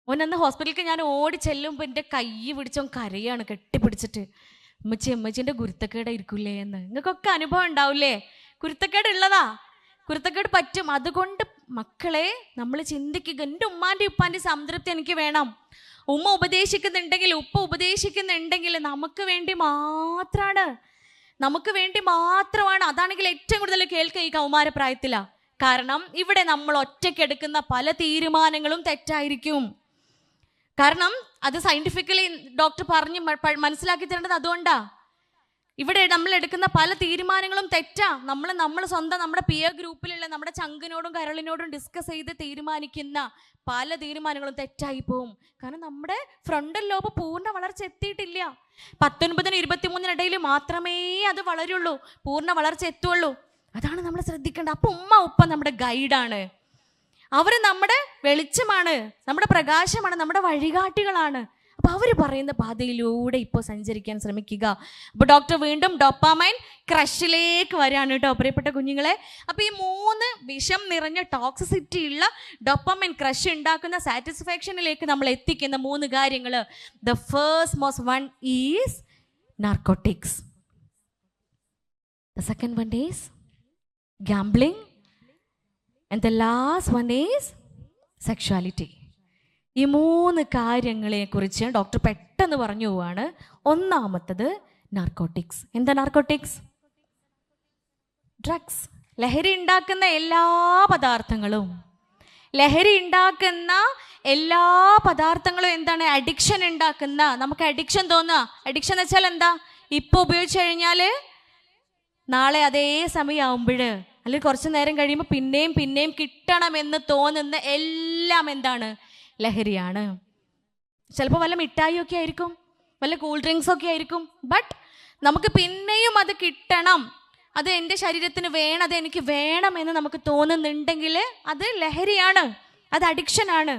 മോൻ അന്ന് ഹോസ്പിറ്റലിലേക്ക് ഞാൻ ഓടി ചെല്ലുമ്പോൾ എൻ്റെ കൈ പിടിച്ചോ കരയാണ് കെട്ടിപ്പിടിച്ചിട്ട്, അമ്മച്ചീൻ്റെ ഗുരുത്തക്കേടായിരിക്കൂലേ എന്ന്. നിങ്ങൾക്കൊക്കെ അനുഭവം ഉണ്ടാവില്ലേ? കുരുത്തക്കേട് ഉള്ളതാ, കുരുത്തക്കേട് പറ്റും. അതുകൊണ്ട് മക്കളെ നമ്മൾ ചിന്തിക്കുക, എൻ്റെ ഉമ്മാൻ്റെ ഉപ്പാൻ്റെ സംതൃപ്തി എനിക്ക് വേണം. ഉമ്മ ഉപദേശിക്കുന്നുണ്ടെങ്കിൽ, ഉപ്പ ഉപദേശിക്കുന്നുണ്ടെങ്കിൽ നമുക്ക് വേണ്ടി മാത്രമാണ്, നമുക്ക് വേണ്ടി മാത്രമാണ്. അതാണെങ്കിൽ ഏറ്റവും കൂടുതൽ കേൾക്കുക ഈ കൗമാരപ്രായത്തിലാ. കാരണം ഇവിടെ നമ്മൾ ഒറ്റയ്ക്കെടുക്കുന്ന പല തീരുമാനങ്ങളും തെറ്റായിരിക്കും. കാരണം അത് സയന്റിഫിക്കലി ഡോക്ടർ പറഞ്ഞ് മനസ്സിലാക്കി തരേണ്ടത് അതുകൊണ്ടാ. ഇവിടെ നമ്മൾ എടുക്കുന്ന പല തീരുമാനങ്ങളും തെറ്റാ. നമ്മൾ സ്വന്തം നമ്മുടെ പിയർ ഗ്രൂപ്പിലുള്ള നമ്മുടെ ചങ്കിനോടും കരളിനോടും ഡിസ്കസ് ചെയ്ത് തീരുമാനിക്കുന്ന പല തീരുമാനങ്ങളും തെറ്റായി പോവും. കാരണം നമ്മുടെ ഫ്രണ്ടൽ ലോബ് പൂർണ്ണ വളർച്ച എത്തിയിട്ടില്ല. 19-നും 23-നും ഇടയിൽ മാത്രമേ അത് വളരുള്ളൂ, പൂർണ്ണ വളർച്ച എത്തുള്ളൂ. അതാണ് നമ്മൾ ശ്രദ്ധിക്കേണ്ടത്. അപ്പം ഉമ്മ ഉപ്പ നമ്മുടെ ഗൈഡാണ്, അവർ നമ്മുടെ വെളിച്ചമാണ്, നമ്മുടെ പ്രകാശമാണ്, നമ്മുടെ വഴികാട്ടികളാണ്. അപ്പോൾ അവർ പറയുന്ന പാതയിലൂടെ ഇപ്പോൾ സഞ്ചരിക്കാൻ ശ്രമിക്കുക. അപ്പോൾ ഡോക്ടർ വീണ്ടും ഡോപ്പാമൈൻ ക്രഷിലേക്ക് വരികയാണ് കേട്ടോ പ്രിയപ്പെട്ട കുഞ്ഞുങ്ങളെ. അപ്പോൾ ഈ 3 വിഷം നിറഞ്ഞ ടോക്സിസിറ്റി ഉള്ള ഡോപ്പാമൈൻ ക്രഷ് ഉണ്ടാക്കുന്ന സാറ്റിസ്ഫാക്ഷനിലേക്ക് നമ്മൾ എത്തിക്കുന്ന 3 കാര്യങ്ങൾ. The first most one is narcotics, the second one is gambling, and the last one is sexuality. ഈ 3 കാര്യങ്ങളെ കുറിച്ച് ഡോക്ടർ പെട്ടെന്ന് പറഞ്ഞു പോവാണ്. ഒന്നാമത്തത് നാർക്കോട്ടിക്സ്. എന്താ നാർക്കോട്ടിക്സ്? ഡ്രഗ്സ്. ലഹരി ഉണ്ടാക്കുന്ന എല്ലാ പദാർത്ഥങ്ങളും, ലഹരി ഉണ്ടാക്കുന്ന എല്ലാ പദാർത്ഥങ്ങളും എന്താണ്? അഡിക്ഷൻ ഉണ്ടാക്കുന്ന, നമുക്ക് അഡിക്ഷൻ തോന്നുക. അഡിക്ഷൻ എന്ന് വെച്ചാൽ എന്താ? ഇപ്പോൾ ഉപയോഗിച്ച് കഴിഞ്ഞാൽ നാളെ അതേ സമയമാകുമ്പോൾ അല്ലെങ്കിൽ കുറച്ച് നേരം കഴിയുമ്പോൾ പിന്നെയും പിന്നെയും കിട്ടണമെന്ന് തോന്നുന്ന എല്ലാം എന്താണ്? ലഹരിയാണ്. ചിലപ്പോൾ വല്ല മിഠായിയൊക്കെ ആയിരിക്കും, വല്ല കൂൾ ഡ്രിങ്ക്സൊക്കെ ആയിരിക്കും. ബട്ട് നമുക്ക് പിന്നെയും അത് കിട്ടണം, അത് എൻ്റെ ശരീരത്തിന് വേണം, അത് എനിക്ക് വേണം എന്ന് നമുക്ക് തോന്നുന്നുണ്ടെങ്കിൽ അത് ലഹരിയാണ്, അത് അഡിക്ഷനാണ്.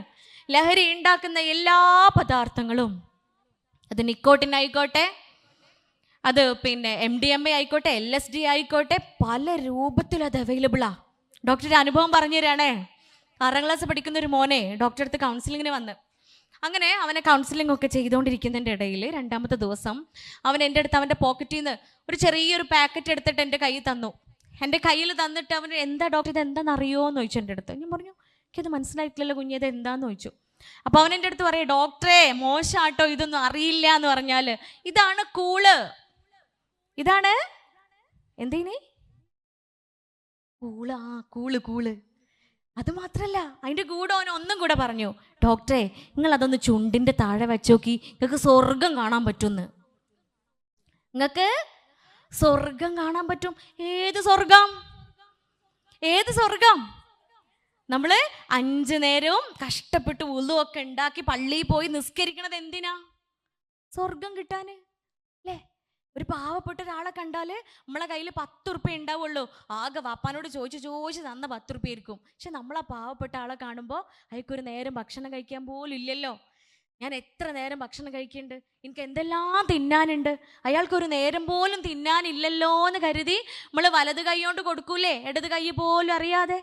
ലഹരി ഉണ്ടാക്കുന്ന എല്ലാ പദാർത്ഥങ്ങളും, അത് നിക്കോട്ടിൻ ആയിക്കോട്ടെ, അത് പിന്നെ MDMA ആയിക്കോട്ടെ, LSD ആയിക്കോട്ടെ, പല രൂപത്തിൽ അത് അവൈലബിളാ. ഡോക്ടറുടെ അനുഭവം പറഞ്ഞു തരാണേ. 6ാം ക്ലാസ് പഠിക്കുന്ന ഒരു മോനെ ഡോക്ടറെ അടുത്ത് കൗൺസിലിങ്ങിന് വന്ന്, അങ്ങനെ അവനെ കൗൺസിലിംഗ് ഒക്കെ ചെയ്തുകൊണ്ടിരിക്കുന്നതിൻ്റെ ഇടയിൽ 2ാമത്തെ ദിവസം അവൻ എൻ്റെ അടുത്ത് അവൻ്റെ പോക്കറ്റിൽ നിന്ന് ഒരു ചെറിയൊരു പാക്കറ്റ് എടുത്തിട്ട് എൻ്റെ കയ്യിൽ തന്നു. എൻ്റെ കയ്യിൽ തന്നിട്ട് അവൻ എന്താ ഡോക്ടർ ഇത് എന്താണെന്ന് അറിയുമോ എന്ന് ചോദിച്ചു എൻ്റെ അടുത്ത്. ഞാൻ പറഞ്ഞു എനിക്കത് മനസ്സിലായിട്ടില്ലല്ലോ കുഞ്ഞ്, ഇത് എന്താന്ന് ചോദിച്ചു. അപ്പോൾ അവൻ എൻ്റെ അടുത്ത് പറയും, ഡോക്ടറെ മോശാട്ടോ, ഇതൊന്നും അറിയില്ല എന്ന് പറഞ്ഞാൽ ഇതാണ് കൂള്, ഇതാണ് എന്തേനി കൂള്, കൂള്. അത് മാത്രല്ല, അതിൻ്റെ കൂടെ അവൻ ഒന്നും കൂടെ പറഞ്ഞു, ഡോക്ടറെ നിങ്ങൾ അതൊന്ന് ചുണ്ടിൻ്റെ താഴെ വെച്ച് നോക്കി, നിങ്ങൾക്ക് സ്വർഗം കാണാൻ പറ്റുമെന്ന്. നിങ്ങൾക്ക് സ്വർഗം കാണാൻ പറ്റും. ഏത് സ്വർഗം? ഏത് സ്വർഗം? നമ്മൾ 5 നേരവും കഷ്ടപ്പെട്ട് ഉളുവൊക്കെ ഉണ്ടാക്കി പള്ളിയിൽ പോയി നിസ്കരിക്കണത് എന്തിനാ? സ്വർഗം കിട്ടാന് അല്ലേ? ഒരു പാവപ്പെട്ട ഒരാളെ കണ്ടാൽ നമ്മളെ കയ്യിൽ 10 ഉറുപ്പ്യ ഉണ്ടാവുള്ളൂ. ആകെ വാപ്പാനോട് ചോദിച്ച് തന്ന 10 ഉറുപ്പ്യ ആയിരിക്കും. പക്ഷെ നമ്മളാ പാവപ്പെട്ട ആളെ കാണുമ്പോൾ അയാൾക്കൊരു നേരം ഭക്ഷണം കഴിക്കാൻ പോലും ഇല്ലല്ലോ. ഞാൻ എത്ര നേരം ഭക്ഷണം കഴിക്കുന്നുണ്ട്, എനിക്ക് എന്തെല്ലാം തിന്നാനുണ്ട്, അയാൾക്കൊരു നേരം പോലും തിന്നാനില്ലല്ലോ എന്ന് കരുതി നമ്മൾ വലത് കൈ കൊണ്ട് കൊടുക്കൂലേ, ഇടത് കൈ പോലും അറിയാതെ.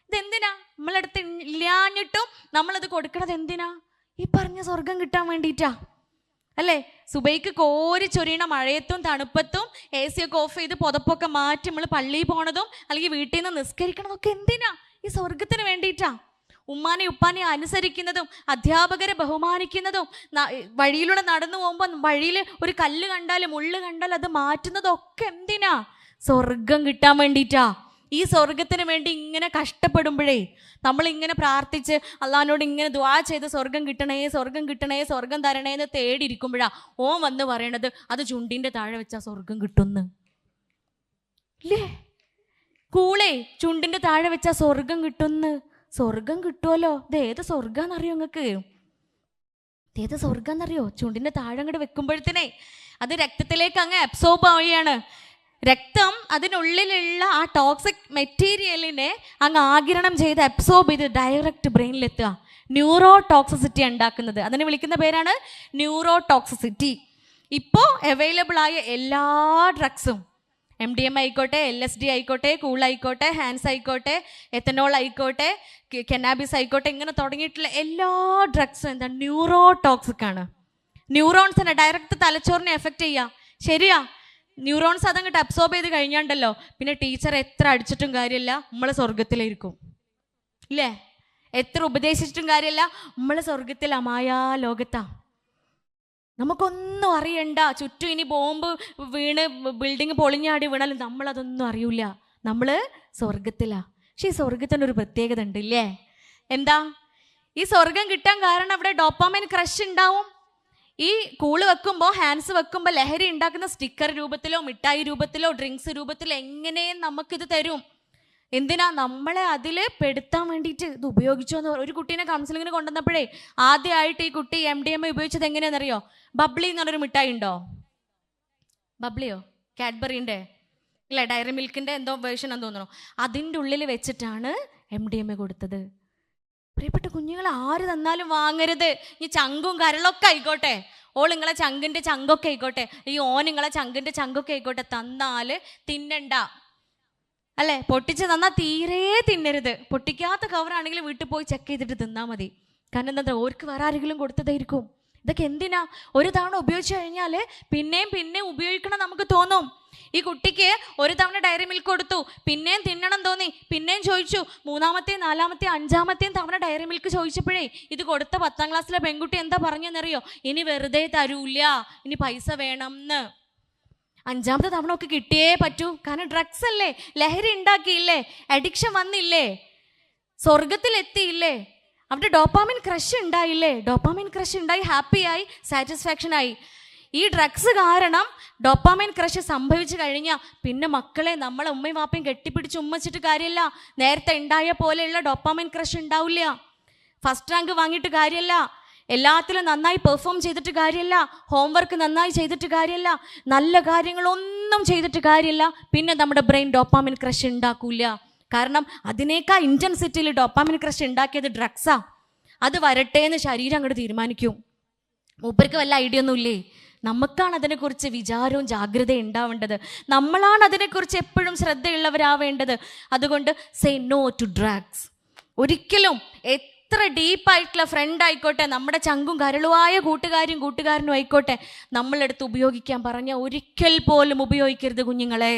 ഇതെന്തിനാ? നമ്മളടുത്ത് ഇല്ലാഞ്ഞിട്ടും നമ്മളത് കൊടുക്കണത് എന്തിനാ? ഈ പറഞ്ഞ സ്വർഗം കിട്ടാൻ വേണ്ടിയിട്ടാ അല്ലേ? സുബൈക്ക് കോരി ചൊരിയണ മഴയത്തും തണുപ്പത്തും AC ഒക്കെ ഓഫ് ചെയ്ത് പുതപ്പൊക്കെ മാറ്റി നമ്മൾ പള്ളിയിൽ പോണതും അല്ലെങ്കിൽ വീട്ടിൽ നിന്ന് നിസ്കരിക്കണതൊക്കെ എന്തിനാ? ഈ സ്വർഗത്തിന് വേണ്ടിയിട്ടാ. ഉമ്മാനെ ഉപ്പാനെ അനുസരിക്കുന്നതും അധ്യാപകരെ ബഹുമാനിക്കുന്നതും വഴിയിലൂടെ നടന്നു പോകുമ്പോൾ വഴിയിൽ ഒരു കല്ല് കണ്ടാലും മുള്ള് കണ്ടാലും അത് മാറ്റുന്നതൊക്കെ എന്തിനാ? സ്വർഗം കിട്ടാൻ വേണ്ടിയിട്ടാ. ഈ സ്വർഗത്തിന് വേണ്ടി ഇങ്ങനെ കഷ്ടപ്പെടുമ്പോഴേ, നമ്മളിങ്ങനെ പ്രാർത്ഥിച്ച് അള്ളാഹിനോട് ഇങ്ങനെ ദുആ ചെയ്ത് സ്വർഗം കിട്ടണേ സ്വർഗം കിട്ടണേ സ്വർഗം തരണേ എന്ന് തേടിയിരിക്കുമ്പോഴാ ഓൻ വന്ന് പറയണത് അത് ചുണ്ടിൻ്റെ താഴെ വെച്ചാൽ സ്വർഗം കിട്ടുമെന്ന്. ഇല്ലേ? കൂളേ ചുണ്ടിൻ്റെ താഴെ വെച്ചാൽ സ്വർഗം കിട്ടുമെന്ന്. സ്വർഗം കിട്ടുമല്ലോ. ഇത് ഏത് സ്വർഗാന്നറിയോ നിങ്ങൾക്ക്? ഏത് സ്വർഗാന്നറിയോ? ചുണ്ടിൻ്റെ താഴെ അങ്ങോട്ട് വെക്കുമ്പോഴത്തേനെ അത് രക്തത്തിലേക്ക് അങ്ങ് അബ്സോർബ് ആവുകയാണ്. രക്തം അതിനുള്ളിലുള്ള ആ ടോക്സിക് മെറ്റീരിയലിനെ അങ്ങ് ആഗിരണം ചെയ്ത് അബ്സോർബ് ചെയ്ത് ഡയറക്റ്റ് ബ്രെയിനിലെത്തുക. ന്യൂറോ ടോക്സിസിറ്റി ഉണ്ടാക്കുന്നത്, അതിനെ വിളിക്കുന്ന പേരാണ് ന്യൂറോ ടോക്സിസിറ്റി. ഇപ്പോൾ അവൈലബിൾ ആയ എല്ലാ ഡ്രഗ്സും, MDMA ആയിക്കോട്ടെ, LSD ആയിക്കോട്ടെ, കൂൾ ആയിക്കോട്ടെ, ഹാൻഡ്സ് ആയിക്കോട്ടെ, എത്തനോൾ ആയിക്കോട്ടെ, കെന്നാബിസ് ആയിക്കോട്ടെ, ഇങ്ങനെ തുടങ്ങിയിട്ടുള്ള എല്ലാ ഡ്രഗ്സും എന്താ ന്യൂറോ ടോക്സിക് ആണ്. ന്യൂറോൺസിനെ ഡയറക്റ്റ് തലച്ചോറിനെ എഫക്റ്റ് ചെയ്യുക. ശരിയാ, ന്യൂറോൺസ് അതങ്ങോട്ട് അബ്സോർബ് ചെയ്ത് കഴിഞ്ഞാണ്ടല്ലോ പിന്നെ ടീച്ചർ എത്ര അടിച്ചിട്ടും കാര്യമില്ല, നമ്മൾ സ്വർഗത്തിലായിരിക്കും. ഇല്ലേ? എത്ര ഉപദേശിച്ചിട്ടും കാര്യമില്ല, നമ്മൾ സ്വർഗത്തിൽ അമായാ ലോകത്താ. നമുക്കൊന്നും അറിയണ്ട. ചുറ്റും ഇനി ബോംബ് വീണ് ബിൽഡിങ് പൊളിഞ്ഞാടി വീണാലും നമ്മളതൊന്നും അറിയില്ല. നമ്മൾ സ്വർഗത്തിലാ. പക്ഷെ ഈ സ്വർഗത്തിനൊരു പ്രത്യേകത ഉണ്ട് ഇല്ലേ? എന്താ? ഈ സ്വർഗം കിട്ടാൻ കാരണം അവിടെ ഡോപ്പാമൈൻ ക്രഷ് ഉണ്ടാവും. ഈ കൂള് വെക്കുമ്പോൾ, ഹാൻഡ്സ് വെക്കുമ്പോൾ ലഹരി ഉണ്ടാക്കുന്ന സ്റ്റിക്കർ രൂപത്തിലോ മിഠായി രൂപത്തിലോ ഡ്രിങ്ക്സ് രൂപത്തിലോ എങ്ങനെയും നമുക്കിത് തരും. എന്തിനാ? നമ്മളെ അതിൽ പെടുത്താൻ വേണ്ടിയിട്ട് ഇത് ഉപയോഗിച്ചു എന്ന്. ഒരു കുട്ടീനെ കൗൺസിലിങ്ങിന് കൊണ്ടുവന്നപ്പോഴേ ആദ്യമായിട്ട് ഈ കുട്ടി MDMA ഉപയോഗിച്ചത് എങ്ങനെയാണെന്നറിയോ? ബബ്ലി എന്ന് പറഞ്ഞൊരു മിഠായി ഉണ്ടോ? ബബ്ലിയോ? കാഡ്ബറിൻ്റെ ഇല്ല, ഡയറി മിൽക്കിൻ്റെ എന്തോ വേർഷൻ എന്ന് തോന്നുന്നു. അതിൻ്റെ ഉള്ളിൽ വെച്ചിട്ടാണ് MDMA കൊടുത്തത്. പ്രിയപ്പെട്ട കുഞ്ഞുങ്ങൾ, ആര് തന്നാലും വാങ്ങരുത്. ഈ ചങ്കും കരളൊക്കെ ആയിക്കോട്ടെ, ഓൾ നിങ്ങളെ ചങ്കിൻ്റെ ചങ്കൊക്കെ ആയിക്കോട്ടെ, ഈ ഓൻ നിങ്ങളെ ചങ്കിൻ്റെ ചങ്കൊക്കെ ആയിക്കോട്ടെ, തന്നാൽ തിന്നണ്ട. അല്ലേ? പൊട്ടിച്ച് തന്നാൽ തീരെ തിന്നരുത്. പൊട്ടിക്കാത്ത കവറാണെങ്കിൽ വീട്ടിൽ പോയി ചെക്ക് ചെയ്തിട്ട് തിന്നാൽ മതി. കാരണം എന്താ? ഓർക്ക് വേറെ ആരെങ്കിലും കൊടുത്തതായിരിക്കും. ഇതൊക്കെ എന്തിനാ? ഒരു തവണ ഉപയോഗിച്ച് കഴിഞ്ഞാൽ പിന്നെയും ഉപയോഗിക്കണം നമുക്ക് തോന്നും. ഈ കുട്ടിക്ക് ഒരു തവണ ഡയറി മിൽക്ക് കൊടുത്തു, പിന്നെയും തിന്നണം തോന്നി, പിന്നെയും ചോദിച്ചു. മൂന്നാമത്തെയും നാലാമത്തെയും അഞ്ചാമത്തെയും തവണ ഡയറി മിൽക്ക് ചോദിച്ചപ്പോഴേ ഇത് കൊടുത്ത 10ാം ക്ലാസ്സിലെ പെൺകുട്ടി എന്താ പറഞ്ഞെന്നറിയോ? ഇനി വെറുതെ തരൂല്ല, ഇനി പൈസ വേണം എന്ന്. 5ാമത്തെ തവണ ഒക്കെ കിട്ടിയേ പറ്റൂ. കാരണം ഡ്രഗ്സ് അല്ലേ, ലഹരി ഉണ്ടാക്കിയില്ലേ, അഡിക്ഷൻ വന്നില്ലേ, സ്വർഗത്തിലെത്തിയില്ലേ, അവിടെ ഡോപ്പാമിൻ ക്രഷ് ഉണ്ടായില്ലേ. ഡോപ്പാമിൻ ക്രഷ് ഉണ്ടായി, ഹാപ്പിയായി, സാറ്റിസ്ഫാക്ഷൻ ആയി. ഈ ഡ്രഗ്സ് കാരണം ഡോപ്പാമിൻ ക്രഷ് സംഭവിച്ചു കഴിഞ്ഞാൽ പിന്നെ മക്കളെ നമ്മളെ ഉമ്മയും വാപ്പയും കെട്ടിപ്പിടിച്ച് ഉമ്മച്ചിട്ട് കാര്യമില്ല. നേരത്തെ ഉണ്ടായ പോലെയുള്ള ഡോപ്പാമിൻ ക്രഷ് ഉണ്ടാവില്ല. ഫസ്റ്റ് റാങ്ക് വാങ്ങിയിട്ട് കാര്യമില്ല, എല്ലാത്തിലും നന്നായി പെർഫോം ചെയ്തിട്ട് കാര്യമില്ല, ഹോംവർക്ക് നന്നായി ചെയ്തിട്ട് കാര്യമില്ല, നല്ല കാര്യങ്ങളൊന്നും ചെയ്തിട്ട് കാര്യമില്ല. പിന്നെ നമ്മുടെ ബ്രെയിൻ ഡോപ്പാമിൻ ക്രഷ് ഉണ്ടാക്കൂല. കാരണം അതിനേക്കാൾ ഇൻറ്റൻസിറ്റിയിൽ ഡോപ്പാമിൻ ക്രഷ് ഉണ്ടാക്കിയത് ഡ്രഗ്സാ. അത് വരട്ടെ എന്ന് ശരീരം അങ്ങോട്ട് തീരുമാനിക്കും. മൂപ്പർക്ക് വല്ല ഐഡിയ ഒന്നുമില്ലേ? നമുക്കാണ് അതിനെക്കുറിച്ച് വിചാരവും ജാഗ്രതയും ഉണ്ടാവേണ്ടത്. നമ്മളാണ് അതിനെക്കുറിച്ച് എപ്പോഴും ശ്രദ്ധയുള്ളവരാവേണ്ടത്. അതുകൊണ്ട് സേ നോ ടു ഡ്രഗ്സ്. ഒരിക്കലും എത്ര ഡീപ്പായിട്ടുള്ള ഫ്രണ്ട് ആയിക്കോട്ടെ, നമ്മുടെ ചങ്കും കരളുവായ കൂട്ടുകാരനും ആയിക്കോട്ടെ, നമ്മളെടുത്ത് ഉപയോഗിക്കാൻ പറഞ്ഞാൽ ഒരിക്കൽ പോലും ഉപയോഗിക്കരുത് കുഞ്ഞുങ്ങളെ.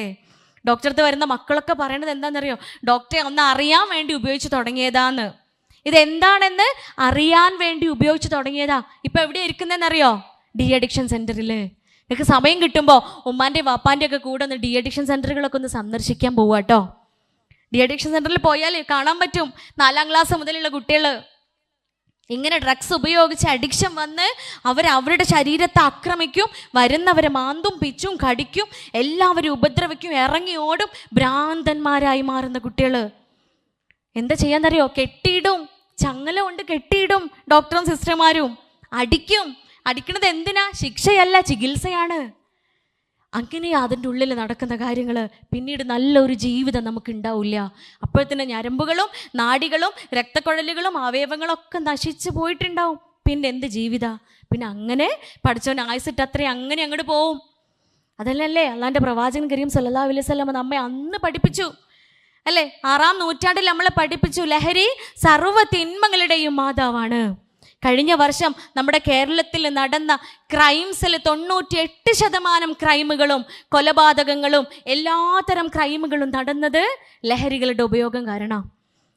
ഡോക്ടർക്ക് വരുന്ന മക്കളൊക്കെ പറയണത് എന്താണെന്നറിയോ? ഡോക്ടറെ ഒന്ന് അറിയാൻ വേണ്ടി ഉപയോഗിച്ച് തുടങ്ങിയതാന്ന്. ഇതെന്താണെന്ന് അറിയാൻ വേണ്ടി ഉപയോഗിച്ച് തുടങ്ങിയതാ. ഇപ്പം എവിടെയാണ് ഇരിക്കുന്നതെന്നറിയോ? ഡി അഡിക്ഷൻ സെൻറ്ററിൽ. നിങ്ങൾക്ക് സമയം കിട്ടുമ്പോൾ ഉമ്മാൻ്റെയും വാപ്പാൻ്റെ ഒക്കെ കൂടെ ഒന്ന് ഡി അഡിക്ഷൻ സെൻറ്ററുകളൊക്കെ ഒന്ന് സന്ദർശിക്കാൻ പോവുക കേട്ടോ. ഡി അഡിക്ഷൻ സെൻറ്ററിൽ പോയാൽ കാണാൻ പറ്റും 4ാം ക്ലാസ് മുതലുള്ള കുട്ടികൾ ഇങ്ങനെ ഡ്രഗ്സ് ഉപയോഗിച്ച് അഡിക്ഷൻ വന്ന് അവരുടെ ശരീരത്തെ ആക്രമിക്കും, വരുന്നവരെ മാന്തും പിച്ചും കടിക്കും, എല്ലാവരും ഉപദ്രവിക്കും, ഇറങ്ങി ഓടും, ഭ്രാന്തന്മാരായി മാറുന്ന കുട്ടികൾ. എന്താ ചെയ്യാന്നറിയോ? കെട്ടിയിടും, ചങ്ങല കൊണ്ട് കെട്ടിയിടും ഡോക്ടറും സിസ്റ്റർമാരും. അടിക്കണത് എന്തിനാ? ശിക്ഷയല്ല, ചികിത്സയാണ്. അങ്ങനെ അതിൻ്റെ ഉള്ളിൽ നടക്കുന്ന കാര്യങ്ങൾ പിന്നീട് നല്ലൊരു ജീവിതം നമുക്ക് ഉണ്ടാവില്ല. അപ്പോഴത്തന്നെ ഞരമ്പുകളും നാഡികളും രക്തക്കുഴലുകളും അവയവങ്ങളും ഒക്കെ നശിച്ചു പോയിട്ടുണ്ടാവും. പിന്നെ എന്ത് ജീവിത? പിന്നെ അങ്ങനെ പഠിച്ചവൻ ആയുസിട്ട് അത്രയും അങ്ങനെ അങ്ങോട്ട് പോവും. അതല്ലേ അള്ളാൻ്റെ പ്രവാചകൻ കരീം സല്ലല്ലാഹു അലൈഹി വസല്ലം നമ്മെ അന്ന് പഠിപ്പിച്ചു അല്ലേ? 6ാം നൂറ്റാണ്ടിൽ നമ്മളെ പഠിപ്പിച്ചു, ലഹരി സർവ്വ തിന്മകളുടെയും മാതാവാണ്. കഴിഞ്ഞ വർഷം നമ്മുടെ കേരളത്തിൽ നടന്ന ക്രൈംസിൽ 98% ക്രൈമുകളും കൊലപാതകങ്ങളും എല്ലാത്തരം ക്രൈമുകളും നടന്നത് ലഹരികളുടെ ഉപയോഗം കാരണം.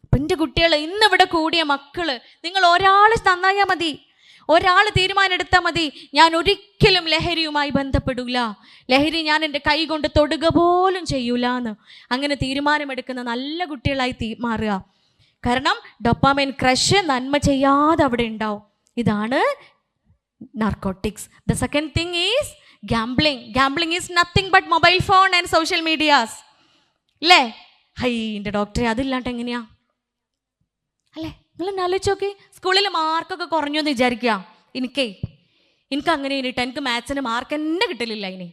അപ്പം എൻ്റെ കുട്ടികൾ, ഇന്നിവിടെ കൂടിയ മക്കൾ, നിങ്ങൾ ഒരാൾ നന്നായാൽ മതി, ഒരാൾ തീരുമാനം എടുത്താൽ മതി, ഞാൻ ഒരിക്കലും ലഹരിയുമായി ബന്ധപ്പെടില്ല, ലഹരി ഞാൻ എൻ്റെ കൈ കൊണ്ട് തൊടുക പോലും ചെയ്യൂല എന്ന് അങ്ങനെ തീരുമാനമെടുക്കുന്ന നല്ല കുട്ടികളായി മാറുക. കാരണം ഡോപ്പാമൈൻ ക്രഷ് നന്മ ചെയ്യാതെ അവിടെ ഉണ്ടാവും. ഇതാണ് narcotics. The second thing is gambling is nothing but mobile phone and social medias. അല്ലേ? എൻ്റെ ഡോക്ടറെ അതില്ലാണ്ട് എങ്ങനെയാ? അല്ലേ? നിങ്ങൾ ആലോചിച്ച് നോക്കി. സ്കൂളിൽ മാർക്കൊക്കെ കുറഞ്ഞു എന്ന് വിചാരിക്കുക. എനിക്ക് അങ്ങനെ ഇനിട്ട് എനിക്ക് മാത്സിന് മാർക്ക് തന്നെ കിട്ടലില്ല. ഇനി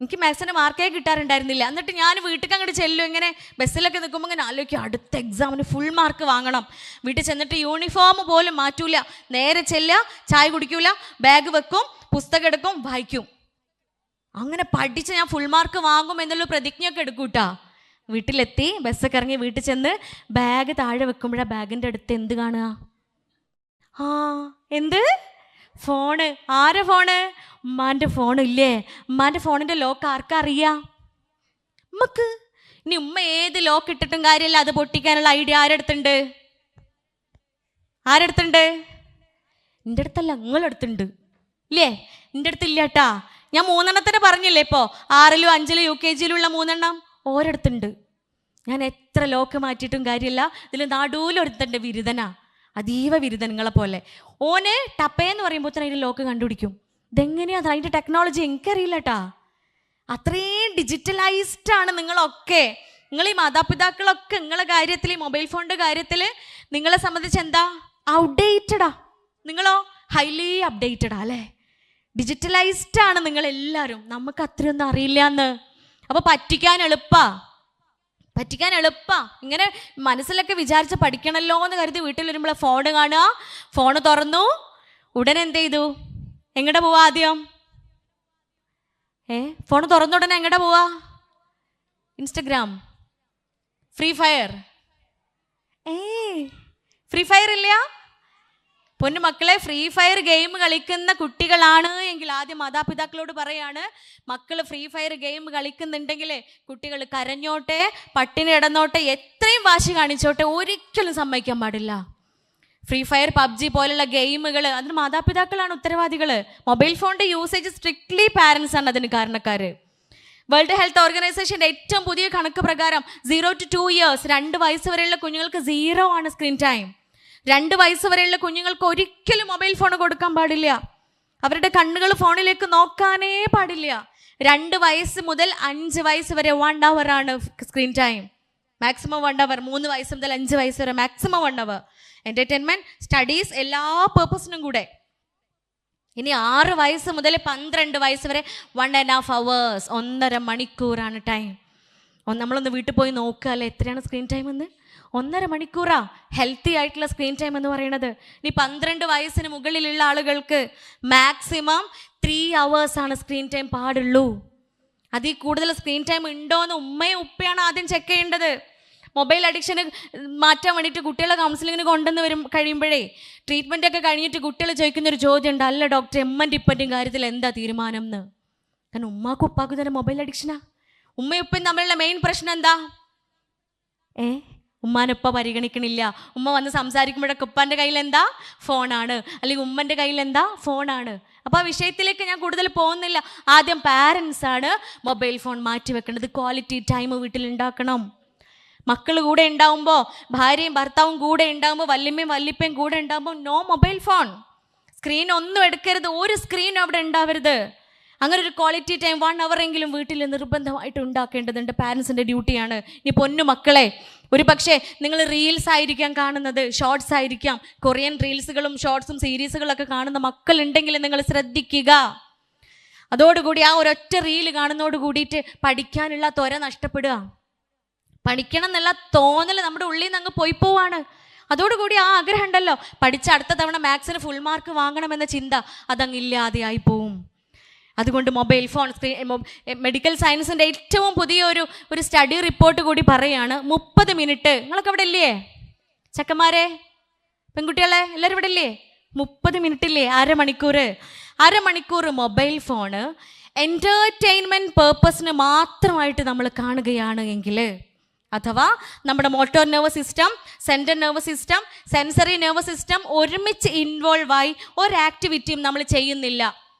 എനിക്ക് മാത്സിന് മാർക്കേ കിട്ടാറുണ്ടായിരുന്നില്ല. എന്നിട്ട് ഞാൻ വീട്ടിൽ അങ്ങോട്ട് ചെല്ലും, ഇങ്ങനെ ബസ്സിലൊക്കെ നിൽക്കുമ്പോൾ ഇങ്ങനെ ആലോചിക്കും അടുത്ത എക്സാമിന് ഫുൾ മാർക്ക് വാങ്ങണം. വീട്ടിൽ ചെന്നിട്ട് യൂണിഫോം പോലും മാറ്റൂല, നേരെ ചെല്ലുക, ചായ കുടിക്കൂല, ബാഗ് വെക്കും, പുസ്തകം എടുക്കും, വായിക്കും. അങ്ങനെ പഠിച്ച് ഞാൻ ഫുൾ മാർക്ക് വാങ്ങും എന്നുള്ള പ്രതിജ്ഞയൊക്കെ എടുക്കൂട്ടാ. വീട്ടിലെത്തി ബസ്സൊക്കെ ഇറങ്ങി വീട്ടിൽ ചെന്ന് ബാഗ് താഴെ വെക്കുമ്പോഴാണ് ബാഗിൻ്റെ അടുത്ത് എന്ത് കാണുക? എന്ത്? ഫോണ്. ആരെ ഫോണ്? ഉമ്മാൻ്റെ ഫോണില്ലേ? ഉമ്മാൻ്റെ ഫോണിൻ്റെ ലോക്ക് ആർക്കാ അറിയാം? ഉമ്മക്ക്. ഇനി ഉമ്മ ഏത് ലോക്ക് ഇട്ടിട്ടും കാര്യമല്ല, അത് പൊട്ടിക്കാനുള്ള ഐഡിയ ആരെടുത്തുണ്ട്? ആരെടുത്തുണ്ട്? എൻ്റെ അടുത്തല്ല, നിങ്ങളടുത്തുണ്ട് ഇല്ലേ? എൻ്റെ അടുത്തില്ല കേട്ടാ. ഞാൻ 3 പറഞ്ഞില്ലേ ഇപ്പോൾ, 6ലും 5ലും UKG ഉള്ള 3 ഓരോടുത്തുണ്ട്. ഞാൻ എത്ര ലോക്ക് മാറ്റിയിട്ടും കാര്യമില്ല. ഇതിൽ നടുവിലൊരുത്തൻ്റെ വിരുദ്ധനാ, അതീവ വിരുദ്ധൻ, നിങ്ങളെ പോലെ. ഓന് ടപ്പേന്ന് പറയുമ്പോൾ തന്നെ അതിൻ്റെ ലോക്ക് കണ്ടുപിടിക്കും. ഇതെങ്ങനെയാണ് അതിൻ്റെ ടെക്നോളജി എനിക്കറിയില്ല കേട്ടാ. അത്രയും ഡിജിറ്റലൈസ്ഡ് ആണ് നിങ്ങളൊക്കെ. നിങ്ങൾ ഈ മാതാപിതാക്കളൊക്കെ നിങ്ങളെ കാര്യത്തിൽ, ഈ മൊബൈൽ ഫോണിൻ്റെ കാര്യത്തിൽ നിങ്ങളെ സംബന്ധിച്ച് എന്താ? ഔട്ട്ഡേറ്റഡാ. നിങ്ങളോ ഹൈലി അപ്ഡേറ്റഡാ അല്ലേ? ഡിജിറ്റലൈസ്ഡ് ആണ് നിങ്ങളെല്ലാവരും. നമുക്ക് അത്രയൊന്നും അറിയില്ല എന്ന്. അപ്പോൾ പറ്റിക്കാൻ എളുപ്പാ. ഇങ്ങനെ മനസ്സിലൊക്കെ വിചാരിച്ച് പഠിക്കണമല്ലോ എന്ന് കരുതി വീട്ടിൽ വരുമ്പോൾ ഫോൺ കാണുക, ഫോൺ തുറന്നു, ഉടനെ എന്ത് ചെയ്തു? എങ്ങടെ പോവാ ആദ്യം? ഫോൺ തുറന്ന ഉടനെ എങ്ങടെ പോവാ? Instagram, free fire. Free fire ഇല്ല? പൊന്നു മക്കളെ, ഫ്രീ ഫയർ ഗെയിം കളിക്കുന്ന കുട്ടികളാണ് എങ്കിൽ ആദ്യം മാതാപിതാക്കളോട് പറയാണ്, മക്കൾ ഫ്രീ ഫയർ ഗെയിം കളിക്കുന്നുണ്ടെങ്കിൽ കുട്ടികൾ കരഞ്ഞോട്ടെ, പട്ടിണി ഇടന്നോട്ടെ, എത്രയും വാശി കാണിച്ചോട്ടെ, ഒരിക്കലും സമ്മതിക്കാൻ പാടില്ല. ഫ്രീ ഫയർ, PUBG പോലുള്ള ഗെയിമുകൾ, അതിന് മാതാപിതാക്കളാണ് ഉത്തരവാദികൾ. മൊബൈൽ ഫോണിൻ്റെ യൂസേജ് സ്ട്രിക്ട്ലി പാരൻസ് ആണ് അതിന് കാരണക്കാർ. വേൾഡ് ഹെൽത്ത് ഓർഗനൈസേഷൻ്റെ ഏറ്റവും പുതിയ കണക്ക് പ്രകാരം 0 to 2 years 2 വയസ്സ് വരെയുള്ള കുഞ്ഞുങ്ങൾക്ക് 0 ആണ് സ്ക്രീൻ ടൈം. 2 വയസ്സ് വരെയുള്ള കുഞ്ഞുങ്ങൾക്ക് ഒരിക്കലും മൊബൈൽ ഫോൺ കൊടുക്കാൻ പാടില്ല. അവരുടെ കണ്ണുകൾ ഫോണിലേക്ക് നോക്കാനേ പാടില്ല. 2 വയസ്സ് മുതൽ 5 വയസ്സ് വരെ 1 hour ആണ് സ്ക്രീൻ ടൈം, മാക്സിമം 1 hour. 3 വയസ്സ് മുതൽ 5 വയസ്സ് വരെ മാക്സിമം 1 hour. എൻ്റർടൈൻമെൻറ്റ്, സ്റ്റഡീസ്, എല്ലാ പേർപ്പസിനും കൂടെ. ഇനി 6 വയസ്സ് മുതൽ 12 വയസ്സ് വരെ 1.5 hours, 1.5 മണിക്കൂറാണ് ടൈം. നമ്മളൊന്ന് വീട്ടിൽ പോയി നോക്കുക അല്ലേ, എത്രയാണ് സ്ക്രീൻ ടൈം എന്ന്? 1.5 മണിക്കൂറാ ഹെൽത്തി ആയിട്ടുള്ള സ്ക്രീൻ ടൈം എന്ന് പറയുന്നത്. ഇനി 12 വയസ്സിന് മുകളിലുള്ള ആളുകൾക്ക് മാക്സിമം 3 hours ആണ് സ്ക്രീൻ ടൈം പാടുള്ളൂ. അതിൽ കൂടുതൽ സ്ക്രീൻ ടൈം ഉണ്ടോ എന്ന് ഉമ്മയും ഉപ്പയാണ് ആദ്യം ചെക്ക് ചെയ്യേണ്ടത്. മൊബൈൽ അഡിക്ഷന് മാറ്റാൻ വേണ്ടിയിട്ട് കുട്ടികളെ കൗൺസിലിങ്ങിന് കൊണ്ടുവന്ന് കഴിയുമ്പോഴേ, ട്രീറ്റ്മെൻ്റ് ഒക്കെ കഴിഞ്ഞിട്ട് കുട്ടികൾ ചോദിക്കുന്നൊരു ചോദ്യം ഉണ്ട്, അല്ല ഡോക്ടർ, എമ്മൻ്റെ ഇപ്പൻ്റെയും കാര്യത്തിൽ എന്താ തീരുമാനം എന്ന്. കാരണം ഉമ്മാക്കും ഉപ്പാക്കും തന്നെ മൊബൈൽ അഡിക്ഷനാ. ഉമ്മയും ഉപ്പയും തമ്മിലുള്ള മെയിൻ പ്രശ്നം എന്താ? ഉമ്മാനുപ്പ പരിഗണിക്കണില്ല. ഉമ്മ വന്ന് സംസാരിക്കുമ്പോഴൊക്കെ ഉപ്പാൻ്റെ കയ്യിൽ എന്താ? ഫോണാണ്, അല്ലെങ്കിൽ ഉമ്മൻ്റെ കയ്യിൽ എന്താ? ഫോണാണ്. അപ്പോൾ ആ വിഷയത്തിലേക്ക് ഞാൻ കൂടുതൽ പോകുന്നില്ല. ആദ്യം പാരൻസ് ആണ് മൊബൈൽ ഫോൺ മാറ്റി വെക്കേണ്ടത്. ക്വാളിറ്റി ടൈം വീട്ടിൽ ഉണ്ടാക്കണം. മക്കൾ കൂടെ ഉണ്ടാവുമ്പോൾ, ഭാര്യയും ഭർത്താവും കൂടെ ഉണ്ടാകുമ്പോൾ, വല്യമ്മയും വല്യപ്പയും കൂടെ ഉണ്ടാകുമ്പോൾ നോ മൊബൈൽ ഫോൺ. സ്ക്രീൻ ഒന്നും എടുക്കരുത്, ഒരു സ്ക്രീനും അവിടെ ഉണ്ടാവരുത്. അങ്ങനെ ഒരു ക്വാളിറ്റി ടൈം 1 hour എങ്കിലും വീട്ടിൽ നിർബന്ധമായിട്ട് ഉണ്ടാക്കേണ്ടതുണ്ട്. പാരൻസിൻ്റെ ഡ്യൂട്ടിയാണ്. ഇനി പൊന്നു മക്കളെ, ഒരു പക്ഷേ നിങ്ങൾ റീൽസ് ആയിരിക്കാം കാണുന്നത്, ഷോർട്സ് ആയിരിക്കാം. കൊറിയൻ റീൽസുകളും ഷോർട്സും സീരീസുകളൊക്കെ കാണുന്ന മക്കളുണ്ടെങ്കിൽ നിങ്ങൾ ശ്രദ്ധിക്കുക. അതോടുകൂടി ആ ഒരൊറ്റ റീല് കാണുന്നതോട് കൂടിയിട്ട് പഠിക്കാനുള്ള ത്വര നഷ്ടപ്പെടുക. പഠിക്കണം എന്നുള്ള തോന്നൽ നമ്മുടെ ഉള്ളിൽ നിന്ന് അങ്ങ് പോവാണ്. അതോടുകൂടി ആ ആഗ്രഹം ഉണ്ടല്ലോ, പഠിച്ച അടുത്ത തവണ മാത്സിന് ഫുൾ മാർക്ക് വാങ്ങണമെന്ന ചിന്ത അതങ്ങ് ഇല്ലാതെയായി പോവും. അതുകൊണ്ട് മൊബൈൽ ഫോൺ, മെഡിക്കൽ സയൻസിൻ്റെ ഏറ്റവും പുതിയ ഒരു സ്റ്റഡി റിപ്പോർട്ട് കൂടി പറയാണ്, 30 മിനിറ്റ്. നിങ്ങളൊക്കെ ഇവിടെ ഇല്ലേ ചക്കന്മാരെ, പെൺകുട്ടികളെ, എല്ലാവരും ഇവിടെ ഇല്ലേ? 30 മിനിറ്റ് ഇല്ലേ? അരമണിക്കൂർ മൊബൈൽ ഫോണ് എൻ്റർടൈൻമെൻറ്റ് പേർപ്പസിന് മാത്രമായിട്ട് നമ്മൾ കാണുകയാണ് എങ്കിൽ, അഥവാ നമ്മുടെ motor nervous system, central nervous system, sensory nervous system ഒരുമിച്ച് ഇൻവോൾവ് ആയി ഒരു ആക്ടിവിറ്റിയും നമ്മൾ ചെയ്യുന്നില്ല,